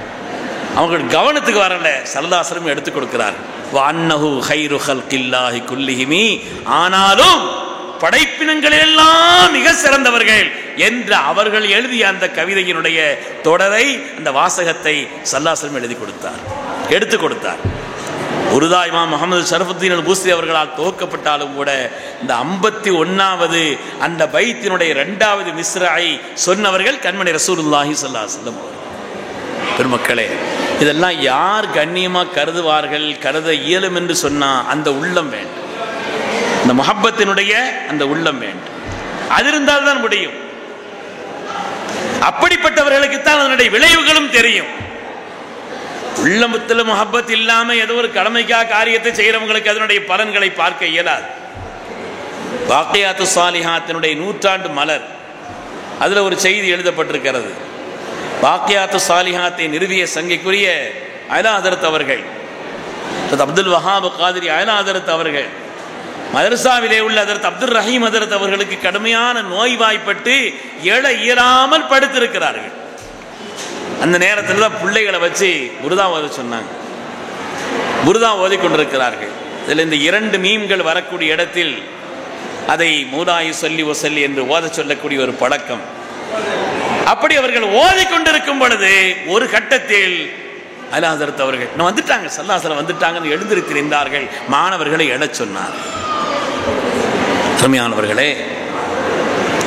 அவங்க கவனத்துக்கு வரல. ஸல்லல்லாஹு அலைஹி வஸல்லம் எடுத்துக் கொடுக்கிறார். வஅன்னஹு கைரு ஹல்கில்லாஹி குல்லிஹிமி, ஆனாலும் படைப்பினங்களெல்லாம் மிக சிறந்தவர்கள் என்று அவர்கள் எழுதிய அந்த கவிதையினுடைய தொடரை, அந்த வாசகத்தை ஸல்லல்லாஹு அலைஹி வஸல்லம் எழுதி கொடுத்தார், எடுத்துக் கொடுத்தார். புர்தா இமாம் முஹம்மது ஷரஃபுத்தீன் அல்-பூஸிரி அவர்களால் துவக்கப்பட்டாலும் கூட இந்த 51வது அந்த பைத்தினுடைய 2வது மிஸ்ராயை சொன்னவர்கள் கண்மணி ரசூலுல்லாஹி ஸல்லல்லாஹு அலைஹி வஸல்லம். பெருமக்களே, இதெல்லாம் யார் கண்ணியமாக கருதுவார்கள், கருத இயலும் என்று சொன்னா அந்த உள்ளம் வேண்டும், அந்த முஹப்பத்தினுடைய அந்த உள்ளம் வேண்டும். அது இருந்தால்தான் முடியும். அப்படிப்பட்டவர்களுக்குத்தான் அதனுடைய விளைவுகளும் தெரியும். உள்ளமத்தில் முஹப்பத் இல்லாம ஏதோ ஒரு கடமைக்காக காரியத்தை செய்யறவங்களுக்கு அதனுடைய பலன்களை பார்க்க இயலாது. பாக்கியாத்து ஸாலிஹாத்தினுடைய 100ஆண்டு மலர், அதுல ஒரு செய்தி எழுதப்பட்டிருக்கிறது. பாக்கியாத்து ஸாலிஹாத்தை நிறுவிய சங்கைக்குரிய அயலா ஹதரத் அவர்கள், அப்துல் வஹாப் காதிரி அயலா ஹதரத் அவர்கள், மதரசாவிலே உள்ள ஹதரத் அப்துல் ரஹீம் ஹதரத் அவர்களுக்கு கடுமையான நோய்வாய்ப்பட்டு எழ இயலாமல் படுத்திருக்கிறார்கள். அந்த நேரத்தில் தான் பிள்ளைகளை வச்சு புர்தா ஓத சொன்னாங்க. புர்தா ஓதிக்கொண்டிருக்கிறார்கள். இதில் இந்த 2 மீம்கள் வரக்கூடிய இடத்தில் அதை மூலாயி சொல்லி ஒசல்லி என்று ஓத சொல்லக்கூடிய ஒரு பழக்கம். அப்படி அவர்கள் ஓதிக்கொண்டிருக்கும் பொழுது ஒரு கட்டத்தில் அலா ஹதரத் அவர்கள் நான் வந்துட்டாங்க, ஸல்லல்லாஹு அலைஹி வஸல்லம் வந்துட்டாங்கன்னு எழுந்திருக்கிறார்கள். மாணவர்களை எழச் சொன்னார். உண்மையானவர்களே,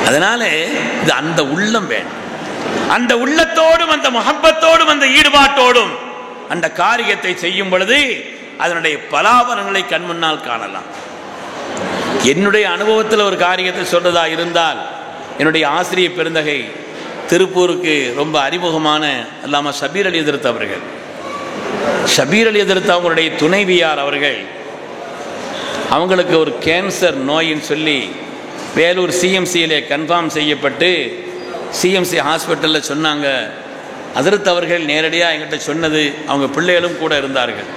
அதனால இது அந்த உள்ளம் வேண்டும். அந்த உள்ளத்தோடும் அந்த முஹப்பத்தோடும் அந்த ஈடுபாட்டோடும் அந்த காரியத்தை செய்யும் பொழுது அதனுடைய பலாபலங்களை கண் முன்னால் காணலாம். என்னுடைய அனுபவத்தில் ஒரு காரியத்தை சொல்றதா இருந்தால், என்னுடைய ஆசிரியர் பெருந்தகை திருப்பூருக்கு ரொம்ப அறிமுகமான அல்லாமா ஷபீர் அலி ஹதரத் அவர்கள், ஷபீர் அலி ஹதரத் அவங்களுடைய துணைவியார் அவர்கள், அவங்களுக்கு ஒரு கேன்சர் நோயின்னு சொல்லி வேலூர் சிஎம்சியிலே கன்ஃபார்ம் செய்யப்பட்டு சிஎம்சி ஹாஸ்பிட்டலில் சொன்னாங்க. ஹதரத் அவர்கள் நேரடியாக என்கிட்ட சொன்னது, அவங்க பிள்ளைகளும் கூட இருந்தார்கள்.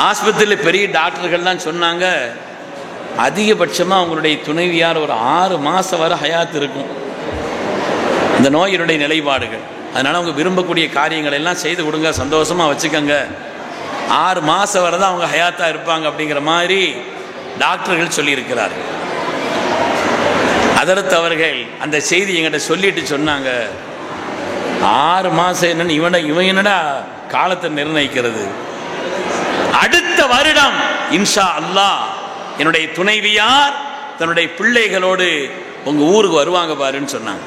ஆஸ்பத்திரியில் பெரிய டாக்டர்கள்லாம் சொன்னாங்க, அதிகபட்சமாக அவங்களுடைய துணைவியார் ஒரு 6 மாதம் வரை ஹயாத் இருக்கும் இந்த நோயினுடைய நிலைப்பாடுகள். அதனால் அவங்க விரும்பக்கூடிய காரியங்கள் எல்லாம் செய்து கொடுங்க, சந்தோஷமாக வச்சுக்கோங்க, 6 மாதம் வரை தான் அவங்க ஹயாத்தாக இருப்பாங்க அப்படிங்கிற மாதிரி டாக்டர்கள் சொல்லியிருக்கிறார்கள். ஹதரத் அவர்கள் அந்த செய்தி என்கிட்ட சொல்லிட்டு சொன்னாங்க, 6 மாதம் என்னன்னு இவன் என்னடா காலத்தை நிர்ணயிக்கிறது, அடுத்த வருடம் இன்ஷா அல்லாஹ் என்னுடைய துணைவியார் தன்னுடைய பிள்ளைகளோடு உங்க ஊருக்கு வருவாங்க பாருன்னு சொன்னாங்க.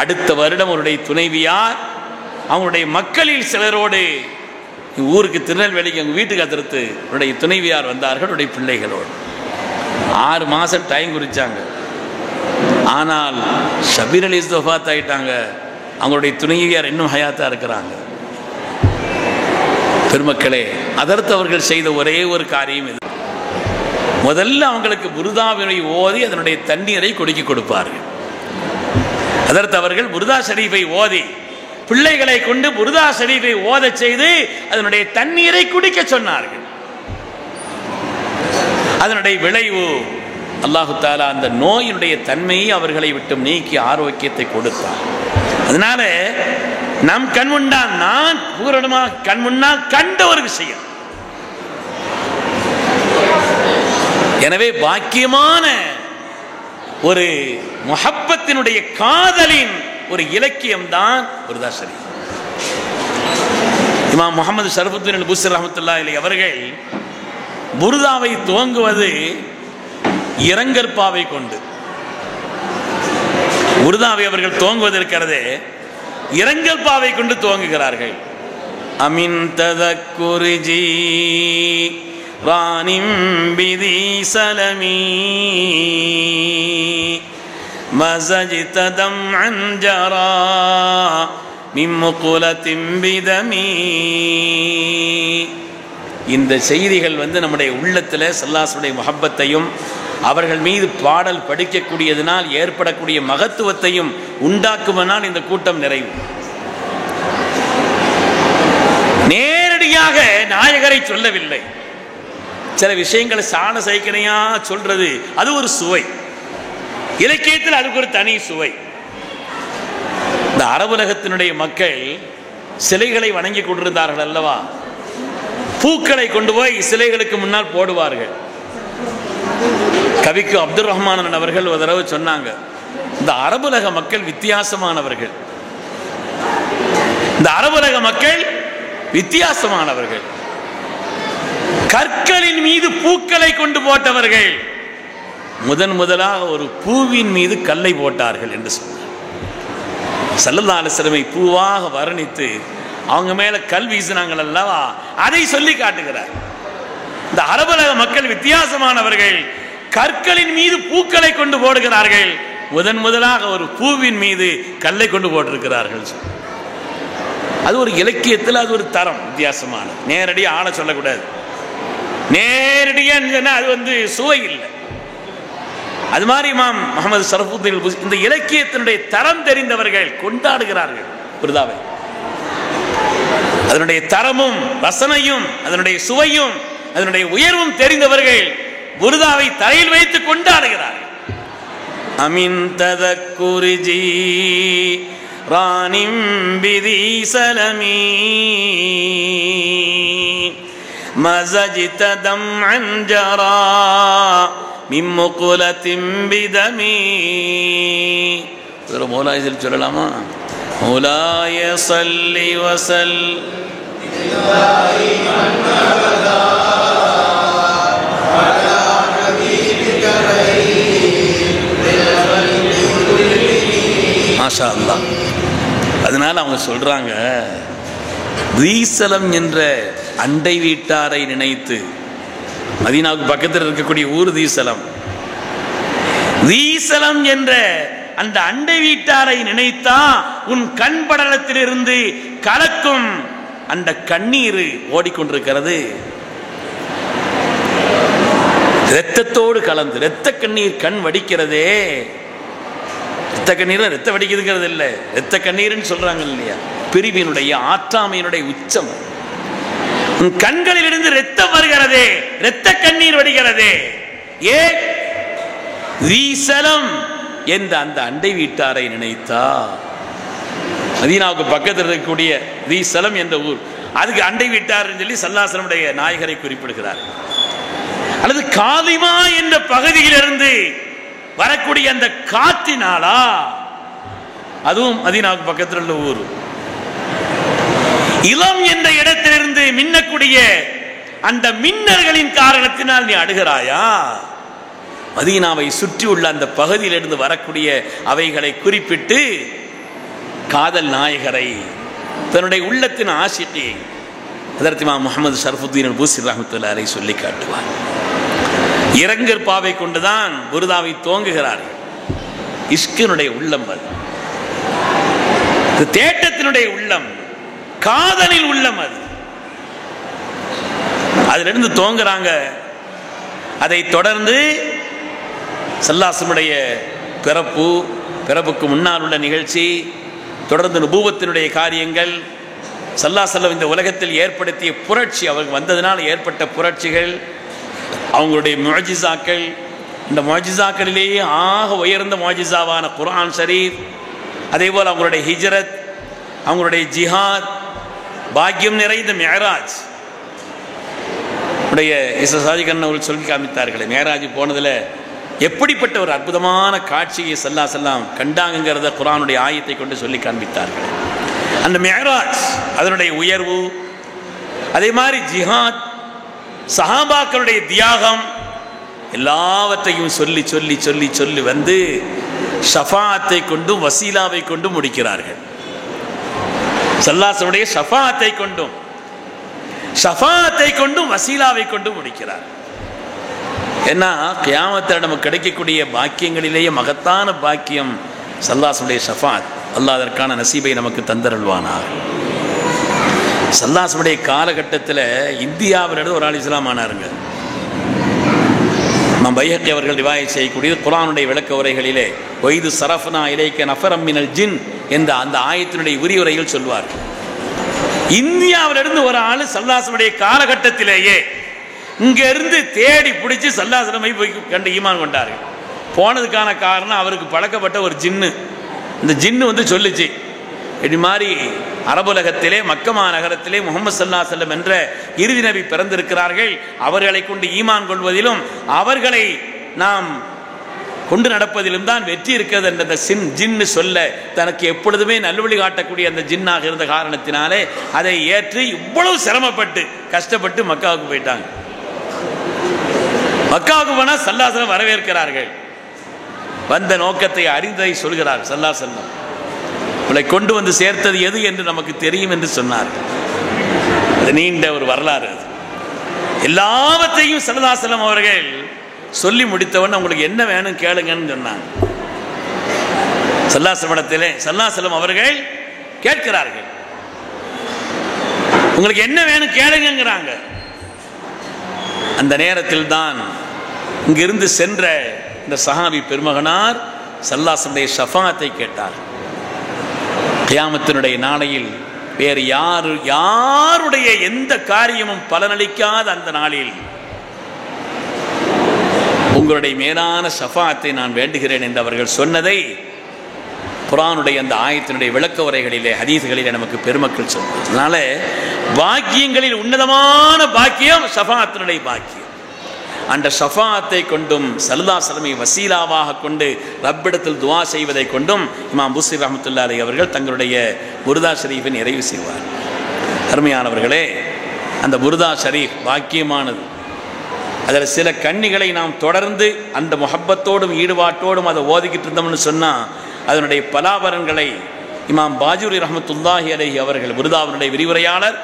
அடுத்த வருடம் அவருடைய துணைவியார் அவங்களுடைய மக்களில் சிலரோடு ஊருக்கு திருநெல்வேலிக்கு எங்கள் வீட்டுக்கு அதிர்த்து என்னுடைய துணைவியார் வந்தார்கள் என்னுடைய பிள்ளைகளோடு. 6 மாதம் டைம் குறித்தாங்க. ஆனால் ஷபீர் அலி வஃபாத் ஆகிட்டாங்க. அவங்களுடைய துணைவியார் இன்னும் ஹயாத்தாக இருக்கிறாங்க. பெருமக்களே, அதற்கு அவர்கள் செய்த ஒரே ஒரு காரியம் இது. முதல்ல அவங்களுக்கு புருதாவினை ஓதி அதனுடைய தண்ணீரை குடிக்க கொடுப்பார்கள். அதற்கு அவர்கள் புருதா ஷரீஃபை ஓதி பிள்ளைகளை கொண்டு புருதா ஷரீஃபை ஓத செய்து அதனுடைய தண்ணீரை குடிக்க சொன்னார்கள். அதனுடைய விளைவு அல்லாஹு தஆலா அந்த நோயினுடைய தன்மையை அவர்களை விட்டு நீக்கி ஆரோக்கியத்தை கொடுத்தார். அதனால நம் கண் முன்னால், நான் பூரணமாக கண் முன்னால் கண்ட ஒரு விஷயம். எனவே பாக்கியமான ஒரு முஹப்பத்தினுடைய காதலின் ஒரு இலக்கியம் தான் புருதா ஷரீஃப். இமாம் முஹம்மது ஷரஃபுத்தீன் அல்-பூஸரி ரஹ்மத்துல்லாஹி அலைஹி அவர்கள் புருதாவை துவங்குவது இரங்கற்பாவை கொண்டு. புருதாவை அவர்கள் துவங்குவது இருக்கிறதே இரங்கற்பாவை கொண்டு துவங்குகிறார்கள். அமின் ததக்குரிஜி ரானிம் பிதி சலமி மஸஜ்ததம் அன்ஜரா மின் முகுலத்தின் பிதமி. இந்த செய்திகள் நம்முடைய உள்ளத்தில் ஸல்லல்லாஹு முஹப்பத்தையும் அவர்கள் மீது பாடல் படிக்கக்கூடியதனால் ஏற்படக்கூடிய மகத்துவத்தையும் உண்டாக்குவனால் இந்த கூட்டம் நிறைவு. நேரடியாக நாயகரை சொல்லவில்லை, சில விஷயங்களை சாண சைக்கனையா சொல்றது, அது ஒரு சுவை. இலக்கியத்தில் அதுக்கு ஒரு தனி சுவை. இந்த அரபுலகத்தினுடைய மக்கள் சிலைகளை வணங்கி கொண்டிருந்தார்கள் அல்லவா, பூக்களை கொண்டு போய் சிலைகளுக்கு முன்னால் போடுவார்கள். கவிக்கு அப்துல் ரஹ்மான் அவர்கள் ஒரு தடவை சொன்னாங்க, இந்த அரபுலக மக்கள் வித்தியாசமானவர்கள், இந்த அரபுலக மக்கள் வித்தியாசமானவர்கள், கற்களின் மீது பூக்களை கொண்டு போட்டவர்கள், முதலாக ஒரு பூவின் மீது கல்லை போட்டார்கள் என்று சொன்னார். ஸல்லல்லாஹு அலைஹி வஸல்லம் பூவாக வர்ணித்து அவங்க மேல கல் வீசினாங்கள் அல்லவா, அதை சொல்லி காட்டுகிறார். இந்த அரபுலக மக்கள் வித்தியாசமானவர்கள், கற்களின் மீது பூக்களை கொண்டு போடுகிறார்கள், முதலாக ஒரு பூவின் மீது கல்லை கொண்டு போட்டிருக்கிறார்கள். அது ஒரு இலக்கியத்தில் அது ஒரு தரம் வித்தியாசமான. நேரடியாக ஆள சொல்லக்கூடாது, நேரடியாக அது சுவை இல்லை. அது மாதிரி இமாம் முஹம்மது ஷரஃபுத்தீன் இந்த இலக்கியத்தினுடைய தரம் தெரிந்தவர்கள் கொண்டாடுகிறார்கள் புருதாவை. அதனுடைய தரமும் ரசனையும் அதனுடைய சுவையும் அதனுடைய உயர்வும் தெரிந்தவர்கள் புருதாவை தலையில் வைத்து கொண்டாடுகிறார்கள். அமின் ததக்குரிஜி ரானிம் பிதி சலமி மஸஜ்ததம் அன்ஜரா மின் முகுலத்தின் பிதமி. மௌலாயில் சொல்லலாமா? மௌலாய ஸல்லி வஸல் மாஷா அல்லாஹ். அதனால அவங்க சொல்றாங்க, தீசலம் என்ற அண்டை வீட்டாரை நினைத்து, மதீனாவுக்கு பக்கத்தில் இருக்கக்கூடிய ஊர் தீசலம், தீசலம் என்ற அந்த அண்டை வீட்டாரை நினைத்தா உன் கண் படலத்திலிருந்து கலக்கும் அந்த கண்ணீர் ஓடிக்கொண்டிருக்கிறது, இரத்தத்தோடு கலந்து இரத்த கண்ணீர் கண் வடிக்கிறதே. இரத்த கண்ணீர் இரத்த வடிக்கிறது இல்லை, இரத்த கண்ணீர்னு சொல்றாங்க இல்லையா, பிரிவினுடைய ஆற்றாமையினுடைய உச்சம். உன் கண்களில் இருந்து இரத்தம் வருகிறதே, இரத்த கண்ணீர் வடிகிறதே. ஏ வீசலம் என்ற அந்த அண்டை வீட்டாரை நினைத்தா, மதீனாவுக்கு பக்கத்தில் இருக்கக்கூடிய வீசலம் என்ற ஊர், அதுக்கு அண்டை வீட்டார் சொல்லி ஸல்லல்லாஹு அலைஹி வஸல்லம் நாயகரை குறிப்பிடுகிறார். அல்லது காதிமா என்ற பகுதியிலிருந்து வரக்கூடிய அந்த காற்றினாலா, அதுவும் மதீனாவுக்கு பக்கத்தில் உள்ள ஊர். இளம் என்ற இடத்திலிருந்து மின்னக்கூடிய அந்த மின்னல்களின் காரணத்தினால் நீ அழுகிறாயா? மதீனாவை சுற்றியுள்ள அந்த பகுதியிலிருந்து வரக்கூடிய அவைகளை குறிப்பிட்டு காதல் நாயகரை, தன்னுடைய உள்ளத்தின் ஆசிட்டை, ஹதரத் இமாம் முஹம்மது ஷரஃபுத்தீன் பூசி ரஹ்மத்துல்லாஹி அலைஹி சொல்லி காட்டுவார். இரங்கற்பாவை கொண்டுதான் புருதாவை துவங்குகிறார்கள். இஷ்கினுடைய உள்ளம் அது, தேட்டத்தினுடைய உள்ளம், காதலில் உள்ளம் அது. அதிலிருந்து துவங்குறாங்க. அதை தொடர்ந்து ஸல்லல்லாஹு பிறப்புக்கு முன்னால் உள்ள நிகழ்ச்சி, தொடர்ந்து நுபுவத்தினுடைய காரியங்கள், ஸல்லல்லாஹு அலைஹி வஸல்லம் இந்த உலகத்தில் ஏற்படுத்திய புரட்சி, அவருக்கு வந்ததினால் ஏற்பட்ட புரட்சிகள், அவங்களுடைய முஅஜிசாக்கள், இந்த முஅஜிசாக்களிலேயே ஆக உயர்ந்த முஅஜிசாவான குர்ஆன் ஷரீஃப், அதேபோல் அவங்களுடைய ஹிஜ்ரத், அவங்களுடைய ஜிஹாத், பாக்கியம் நிறைந்த மிஅராஜ் உடைய இஸ்ஸாஜிகன் அவர்கள் சொல்லி காமித்தார்களே, மிஅராஜ் போனதில் எப்படிப்பட்ட ஒரு அற்புதமான காட்சியை ஸல்லல்லாஹு அலைஹி வஸல்லம் கண்டாங்கிறத குர்ஆனுடைய ஆயத்தை கொண்டு சொல்லி காண்பித்தார்கள். அந்த மிஅராஜ் அதனுடைய உயர்வு, அதே மாதிரி ஜிஹாத், சஹாபாக்களுடைய தியாகம் எல்லாவற்றையும் சொல்லி சொல்லி சொல்லி சொல்லி வந்து ஷஃபாஅத்தை கொண்டும் வசீலாவை கொண்டும் முடிக்கிறார்கள். ஸல்லல்லாஹு அலைஹி ஷஃபாஅத்தை கொண்டும் வசீலாவை கொண்டும் முடிக்கிறார். ஏன்னா கியாமத்தில் நமக்கு கிடைக்கக்கூடிய பாக்கியங்களிலேயே மகத்தான பாக்கியம் ஸல்லல்லாஹு அலைஹி ஷஃபாஅத். அல்லாஹ் அதற்கான நசீபை நமக்கு தந்தருள்வானாக. ஸல்லல்லாஹு அலைஹி காலகட்டத்தில் இந்தியாவிலிருந்து ஒரு ஆள் இஸ்லாம் ஆனாருங்க. நாம் பைஹக்கி அவர்கள் ரிவாயத் செய்யக்கூடிய குர்ஆனுடைய விளக்க உரைகளிலே வைது சரஃப்னா இலைக்க நஃபரம் மினல் ஜின் என்ற அந்த ஆயத்தினுடைய விரிவுரையில் சொல்வார். இந்தியாவிலிருந்து ஒரு ஆள் ஸல்லல்லாஹு அலைஹி காலகட்டத்திலேயே இங்க இருந்து தேடி பிடிச்சி ஸல்லல்லாஹு அலைஹி போய் கண்டு ஈமான் கொண்டார்கள். போனதுக்கான காரணம் அவருக்கு பழக்கப்பட்ட ஒரு ஜின்னு. இந்த ஜின்னு வந்து சொல்லிச்சு, இது மாதிரி அரபுலகத்திலே மக்கமா நகரத்திலே முஹம்மது ஸல்லல்லாஹு அலைஹி வஸல்லம் என்ற இறுதி நபி பிறந்திருக்கிறார்கள். அவர்களை கொண்டு ஈமான் கொள்வதிலும் அவர்களை நாம் கொண்டு நடப்பதிலும் தான் வெற்றி இருக்கிறது என்ற அந்த ஜின்னு சொல்ல, தனக்கு எப்பொழுதுமே நல்வழி காட்டக்கூடிய அந்த ஜின்னாக இருந்த காரணத்தினாலே அதை ஏற்று இவ்வளவு சிரமப்பட்டு கஷ்டப்பட்டு மக்காவுக்கு போயிட்டாங்க. மக்காவுக்கு போனால் ஸல்லல்லாஹு அலைஹி வஸல்லம் வரவேற்கிறார்கள். வந்த நோக்கத்தை அறிந்ததை சொல்கிறார். ஸல்லல்லாஹு அலைஹி வஸல்லம் உங்களை கொண்டு வந்து சேர்த்தது எது என்று நமக்கு தெரியும் என்று சொன்னார். அது நீண்ட ஒரு வரலாறு. எல்லாவற்றையும் ஸல்லல்லாஹு அலைஹி வஸல்லம் அவர்கள் சொல்லி முடித்தவன் உங்களுக்கு என்ன வேணும் கேளுங்கன்னு சொன்னாங்க. ஸல்லல்லாஹு அலைஹி வஸல்லம் அவர்கள் கேட்கிறார்கள், உங்களுக்கு என்ன வேணும் கேளுங்கிறாங்க. அந்த நேரத்தில் தான் இங்கிருந்து சென்ற இந்த சஹாபி பெருமகனார் ஸல்லல்லாஹு அலைஹி வஸல்லம் ஷஃபாஅத்தை கேட்டார். கியாமத்தினுடைய நாளையில் வேறு யாருடைய எந்த காரியமும் பலனளிக்காத அந்த நாளில் உங்களுடைய மேலான ஷஃபாஅத்தை நான் வேண்டுகிறேன் என்று அவர்கள் சொன்னதை குர்ஆனுடைய அந்த ஆயத்தினுடைய விளக்க உரைகளிலே ஹதீஸ்களிலே நமக்கு பெருமக்கள் சொல்றாங்க. அதனால பாக்கியங்களில் உன்னதமான பாக்கியம் ஷஃபாஅத்தினுடைய பாக்கியம். அந்த ஷஃபாஅத்தை கொண்டும் ஸல்லல்லாஹு அலைஹி வஸல்லம் வசீலாவாக கொண்டு ரப்பிடத்தில் துஆ செய்வதை கொண்டும் இமாம் பூஸி ரஹ்மத்துல்லாஹி அலைஹி அவர்கள் தங்களுடைய புர்தா ஷரீஃபை நிறைவு செய்வார். அருமையானவர்களே, அந்த புர்தா ஷரீஃப் பாக்கியமானது. அதில் சில கன்னிகளை நாம் தொடர்ந்து அந்த முஹப்பத்தோடும் ஈடுபாட்டோடும் அதை ஓதிக்கிட்டு இருந்தோம்னு சொன்னால் அதனுடைய பலாபலன்களை இமாம் பாஜூரி ரஹ்மத்துல்லாஹி அலைஹி அவர்கள், புர்தாவினுடைய விரிவுரையாளர்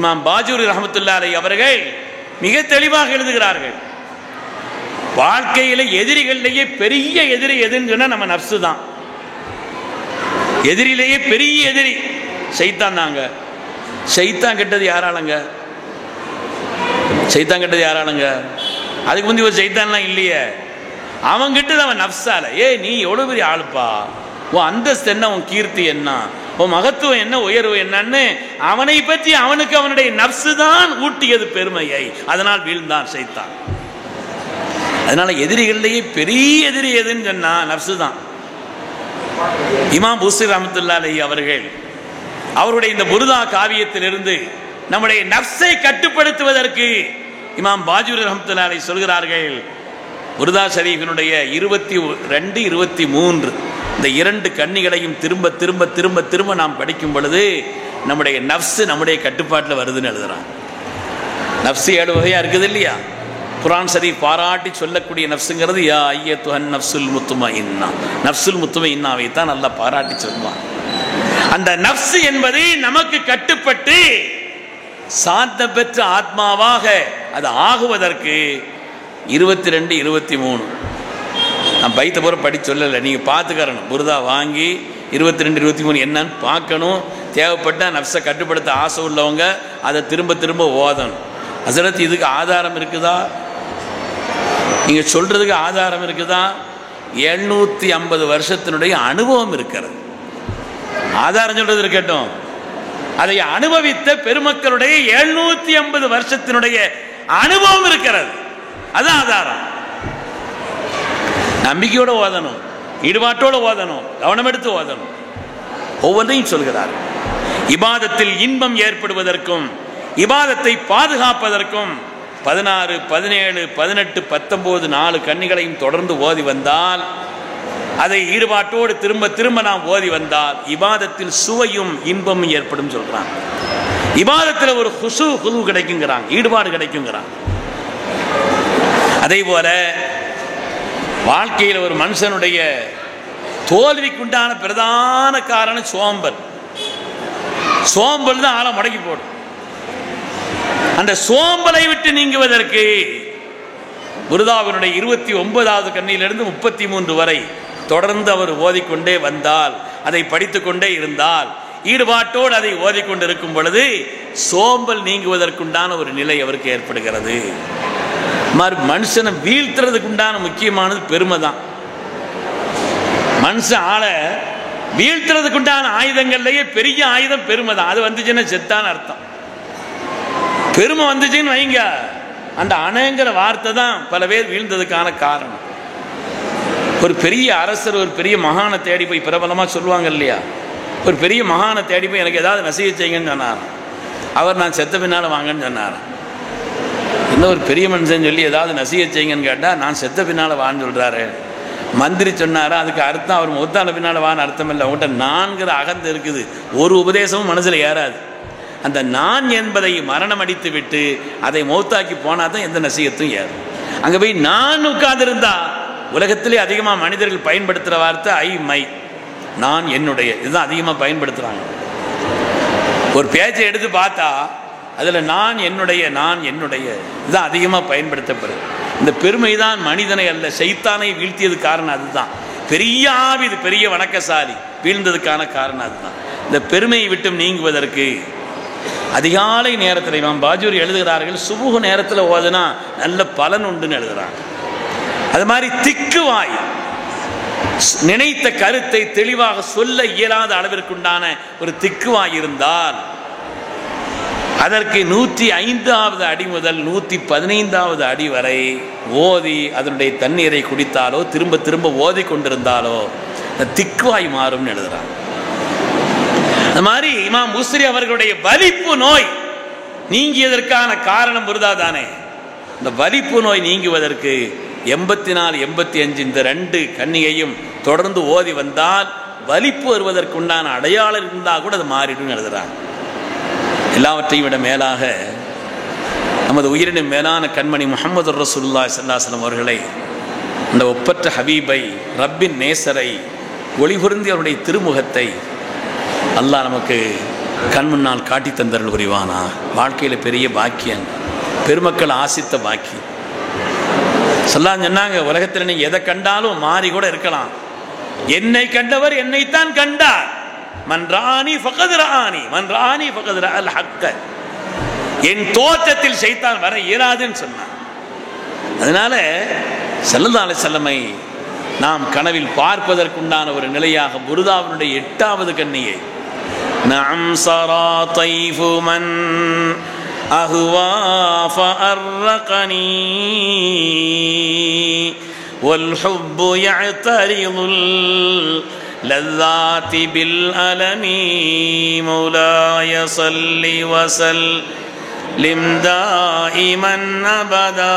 இமாம் பாஜூரி ரஹ்மத்துல்லாஹி அலைஹி அவர்கள் மிக தெளிவாக எழுதுகிறார்கள். வாழ்க்கையில எதிரிகளிலேயே பெரிய எதிரி எதுன்னு சொன்னா நம்ம நப்சு தான். எதிரிலேயே பெரிய எதிரி ஷைத்தான் தாங்க. ஷைத்தான் கெட்டது யாராலங்க? ஷைத்தான் கெட்டது யாராலங்க? அதுக்கு முந்தி ஒரு ஷைத்தான்லாம் இல்லையே. அவன் கிட்டது அவன் நப்சால. நீ எவ்வளவு பெரிய ஆளுப்பா, உன் அந்தஸ்து என்ன, உன் கீர்த்தி என்ன, உன் மகத்துவம் என்ன, உயர்வு என்னன்னு அவனை பற்றி அவனுக்கு அவனுடைய நப்சு தான் ஊட்டியது பெருமையை. அதனால் வீழ்ந்தான் ஷைத்தான். அதனால எதிரிகளிலேயே பெரிய எதிரி எதுன்னு சொன்னா நப்சு தான். இமாம் பூஸி ரஹ்மத்துல்லாஹி அலைஹி அவர்கள் அவருடைய இந்த புர்தா காவியத்திலிருந்து நம்முடைய நப்சை கட்டுப்படுத்துவதற்கு இமாம் பாஜூரி ரஹ்மத்துல்லாஹி அலைஹி சொல்கிறார்கள், புர்தா ஷரீஃபினுடைய 22, 23 இந்த 2 கன்னிகளையும் திரும்ப திரும்ப திரும்ப திரும்ப நாம் படிக்கும் பொழுது நம்முடைய நப்சு நம்முடைய கட்டுப்பாட்டில் வருதுன்னு எழுதுறான். நப்சு 7 வகையா இருக்குது இல்லையா? குர்ஆன் ஷரீஃப் பாராட்டி சொல்லக்கூடிய நப்சுங்கிறது யா ஐயத்துஹன் நப்சுல் முத்மஇன்னா, நப்சுல் முத்மஇன்னாவை தான் நல்லா பாராட்டி சொல்லுவான். அந்த நப்சு என்பது நமக்கு கட்டுப்பட்டு சாந்த பெற்ற ஆத்மாவாக அது ஆகுவதற்கு 22, 23 நான் பைத்த பூரா படித்து சொல்லலை, நீங்கள் பார்த்துக்கறணும். புருதா வாங்கி 22, 23 என்னன்னு பார்க்கணும். தேவைப்பட்டால் நஃப்ஸை கட்டுப்படுத்த ஆசை உள்ளவங்க அதை திரும்ப திரும்ப ஓதணும். ஹஸரத் இதுக்கு ஆதாரம் இருக்குதா? நீங்கள் சொல்கிறதுக்கு ஆதாரம் இருக்குதா? 750 வருஷத்தினுடைய அனுபவம் இருக்கிறது. ஆதாரம் சொல்றது இருக்கட்டும், அதை அனுபவித்த பெருமக்களுடைய 750 வருஷத்தினுடைய அனுபவம் இருக்கிறது. அது ஆதாரம். நம்பிக்கையோடு ஓதணும், ஈடுபாட்டோடு ஓதணும், கவனம் எடுத்து ஓதணும். ஒவ்வொன்றையும் சொல்கிறார். இபாதத்தில் இன்பம் ஏற்படுவதற்கும் இபாதத்தை பாதுகாப்பதற்கும் 16, 17, 18, 19 4 கன்னிகளையும் தொடர்ந்து ஓதி வந்தால், அதை ஈடுபாட்டோடு திரும்ப திரும்ப நாம் ஓதி வந்தால் இபாதத்தில் சுவையும் இன்பமும் ஏற்படும் சொல்றான். இபாதத்தில் ஒரு ஹுசு கிடைக்குங்கிறான், ஈடுபாடு கிடைக்குங்கிறான். அதே போல வாழ்க்கையில் ஒரு மனுஷனுடைய தோல்விக்குண்டான பிரதான காரணம் சோம்பல். சோம்பல் தான் ஆளை முடக்கி போடும். அந்த சோம்பலை விட்டு நீங்குவதற்கு புருதாவினுடைய 29வது கண்ணியிலிருந்து 33 வரை தொடர்ந்து அவர் ஓதிக்கொண்டே வந்தால், அதை படித்துக்கொண்டே இருந்தால், ஈடுபாட்டோடு அதை ஓதிக்கொண்டு இருக்கும் பொழுது சோம்பல் நீங்குவதற்குண்டான ஒரு நிலை அவருக்கு ஏற்படுகிறது. மனுஷனை வீழ்த்துறதுக்குண்டான முக்கியமானது பெருமை தான். மனுஷன் ஆளை வீழ்த்துறதுக்குண்டான ஆயுதங்கள்லயே பெரிய ஆயுதம் பெருமை தான். அது வந்துச்சுன்னா செத்தான அர்த்தம். பெருமை வந்துச்சுன்னு வைங்க, அந்த அணைங்கிற வார்த்தை தான் பல பேர் வீழ்ந்ததுக்கான காரணம். ஒரு பெரிய அரசர் ஒரு பெரிய மகானை தேடி போய், பிரபலமா சொல்லுவாங்க இல்லையா, ஒரு பெரிய மகானை தேடி போய் எனக்கு ஏதாவது நசீஹத் செய்யுங்கன்னு சொன்னார். அவர் நான் செத்த பின்னால் வாங்கன்னு சொன்னார். இன்னும் ஒரு பெரிய மனுஷன் சொல்லி ஏதாவது நசீஹத் செய்யுங்கன்னு கேட்டால் நான் செத்த பின்னால் வான்னு சொல்கிறாரு. மந்திரி சொன்னாரா, அதுக்கு அர்த்தம் அவர் மௌத்தான பின்னால் வான்னு அர்த்தம் இல்லை. அவங்கள்ட்ட நான்கிற அகந்து இருக்குது, ஒரு உபதேசமும் மனசில் ஏறாது. அந்த நான் என்பதை மரணம் அடித்து விட்டு அதை மௌத்தாக்கி போனால் தான் எந்த நசீகத்தும் ஏறும். அங்கே போய் நான் உட்கார்ந்துருந்தா, உலகத்திலே அதிகமாக மனிதர்கள் பயன்படுத்துகிற வார்த்தை ஐ மை, நான் என்னுடைய, இதுதான் அதிகமாக பயன்படுத்துகிறாங்க. ஒரு பேச்சை எடுத்து பார்த்தா அதில் நான் என்னுடைய இதுதான் அதிகமாக பயன்படுத்தப்படுது. இந்த பெருமை தான் மனிதனை அல்ல சைத்தானை வீழ்த்தியது காரணம் அதுதான். பெரிய ஆவிது, பெரிய வணக்கசாலி வீழ்ந்ததுக்கான காரணம் அதுதான். இந்த பெருமையை விட்டு நீங்குவதற்கு அதிகாலை நேரத்தில் இமாம் பாஜூரி எழுதுகிறார்கள், சுபுஹ் நேரத்தில் ஓதுனா நல்ல பலன் உண்டுன்னு எழுதுகிறாங்க. அது மாதிரி திக்குவாய் நினைத்த கருத்தை தெளிவாக சொல்ல இயலாத அளவிற்குண்டான ஒரு திக்குவாய் இருந்தால் அதற்கு 105வது அடி முதல் 115வது அடி வரை ஓதி அதனுடைய தண்ணீரை குடித்தாலோ திரும்ப திரும்ப ஓதி கொண்டிருந்தாலோ திக்குவாய் மாறும் எழுதுறாங்க. அந்த மாதிரி இமாம் முஸ்ரி அவர்களுடைய வலிப்பு நோய் நீங்கியதற்கான காரணம் புருதா தானே. இந்த வலிப்பு நோய் நீங்குவதற்கு 84, 85 இந்த 2 கன்னியையும் தொடர்ந்து ஓதி வந்தால் வலிப்பு வருவதற்குண்டான அடையாளம் இருந்தால் கூட அது மாறிடும் எழுதுறாங்க. எல்லாவற்றையும் விட மேலாக நமது உயிரினும் மேலான கண்மணி முஹம்மது ரசூலுல்லாஹி ஸல்லல்லாஹு அலைஹி வஸல்லம் அவர்களை, அந்த ஒப்பற்ற ஹபீபை, ரப்பின் நேசரை, ஒளிபுரிந்தி அவருடைய திருமுகத்தை அல்லாஹ் நமக்கு கண் முன்னால் காட்டி தந்தருள் புரிவானா. வாழ்க்கையில் பெரிய பாக்கியம், பெருமக்கள் ஆசித்த பாக்கியம். சொல்லான்னு சொன்னாங்க, உலகத்தில் நீங்க எதை கண்டாலும் மாறி கூட இருக்கலாம், என்னை கண்டவர் என்னைத்தான் கண்டார். மன் ராணி ஃபகத் ராணி, மன் ராணி ஃபகத் ரஅல் ஹக்க. என் தோற்றத்தில் ஷைத்தான் வர இயலாதுன்னு சொன்னான். அதனால ஸல்லல்லாஹு அலைஹி வஸல்லமை நாம் கனவில் பார்ப்பதற்குண்டான ஒரு நிலையாக புருதாவினுடைய 8வது கன்னியை நஅம் ஸரா தைஃபு மன் அஹ்வா ஃபஅர்ரகனி வல் ஹுப்பு யஅ்தரிதுல் லذாதி பில் அலமி மௌலாய ஸல்லி வஸல்லிம் தாயிமன் அபதா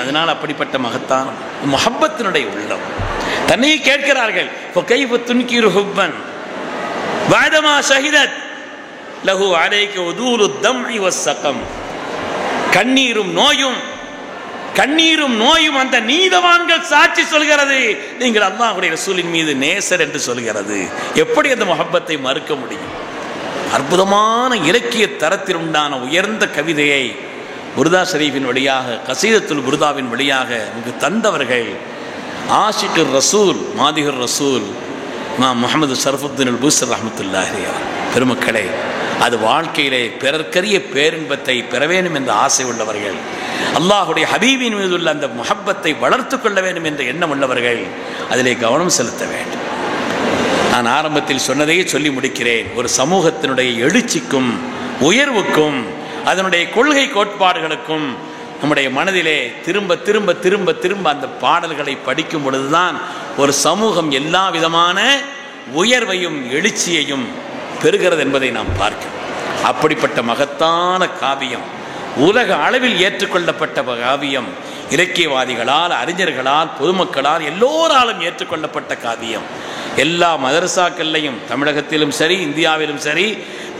அதனால் அப்படிப்பட்ட மகத்தான முஹப்பத்தினுடைய உள்ளம் தன்னை கேட்கிறார்கள். கண்ணீரும் நோயும் கண்ணீரும் நோயும் அந்த நீதவான்கள் சாட்சி சொல்கிறது, நீங்கள் அல்லாஹ்வுடைய ரசூலின் மீது நேசர் என்று சொல்கிறது. எப்படி அந்த முஹப்பத்தை மறுக்க முடியும்? அற்புதமான இலக்கிய தரத்தில் உண்டான உயர்ந்த கவிதையை புர்தா ஷரீஃபின் வழியாக, கசீதத்துல் புர்தாவின் வழியாக நமக்கு தந்தவர்கள் ஆஷிகுர் ரசூல் மாதிகுர் ரசூல் இமாம் முஹம்மது ஷரஃபுத்தீன் பூஸர் ரஹ்மத்துல்லாஹி அலைஹி. பெருமக்களே, அது வாழ்க்கையிலே பிறர்க்கரிய பேரின்பத்தை பெற வேண்டும் என்ற ஆசை உள்ளவர்கள், அல்லாஹுடைய ஹபீபின் மீது உள்ள அந்த முஹப்பத்தை வளர்த்து கொள்ள வேண்டும் என்ற எண்ணம் உள்ளவர்கள் அதிலே கவனம் செலுத்த வேண்டும். நான் ஆரம்பத்தில் சொன்னதையே சொல்லி முடிக்கிறேன். ஒரு சமூகத்தினுடைய எழுச்சிக்கும் உயர்வுக்கும் அதனுடைய கொள்கை கோட்பாடுகளுக்கும் நம்முடைய மனதிலே திரும்ப திரும்ப திரும்ப திரும்ப அந்த பாடல்களை படிக்கும் பொழுதுதான் ஒரு சமூகம் எல்லா விதமான உயர்வையும் எழுச்சியையும் பெறுகிறது என்பதை நாம் பார்க்கிறோம். அப்படிப்பட்ட மகத்தான காவியம், உலக அளவில் ஏற்றுக்கொள்ளப்பட்ட காவியம், இலக்கியவாதிகளால், அறிஞர்களால், பொதுமக்களால் எல்லோராலும் ஏற்றுக்கொள்ளப்பட்ட காவியம். எல்லா மதரசாக்கள்லையும், தமிழகத்திலும் சரி இந்தியாவிலும் சரி,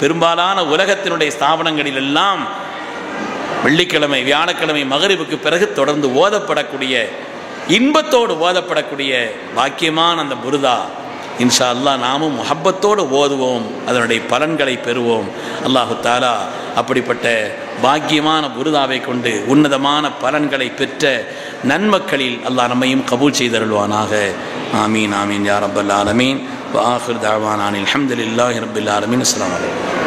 பெரும்பாலான உலகத்தினுடைய ஸ்தாபனங்களில் எல்லாம் வெள்ளிக்கிழமை வியாழக்கிழமை மகரிபுக்கு பிறகு தொடர்ந்து ஓதப்படக்கூடிய, இன்பத்தோடு ஓதப்படக்கூடிய பாக்கியமான அந்த புர்தா இன்ஷா அல்லாஹ் நாமும் முஹப்பத்தோடு ஓதுவோம், அதனுடைய பலன்களை பெறுவோம். அல்லாஹு தஆலா அப்படிப்பட்ட பாக்கியமான புர்தாவை கொண்டு உன்னதமான பலன்களை பெற்ற நன்மக்களில் அல்லாஹ் நம்மையும் கபூல் செய்தருள்வானாக. ஆமீன் ஆமீன் யா ரப்பல் ஆலமீன். வ ஆகிர் தஅவானா அல்ஹம்துலில்லாஹி ரப்பில் ஆலமீன். அஸ்ஸலாமு அலைக்கும்.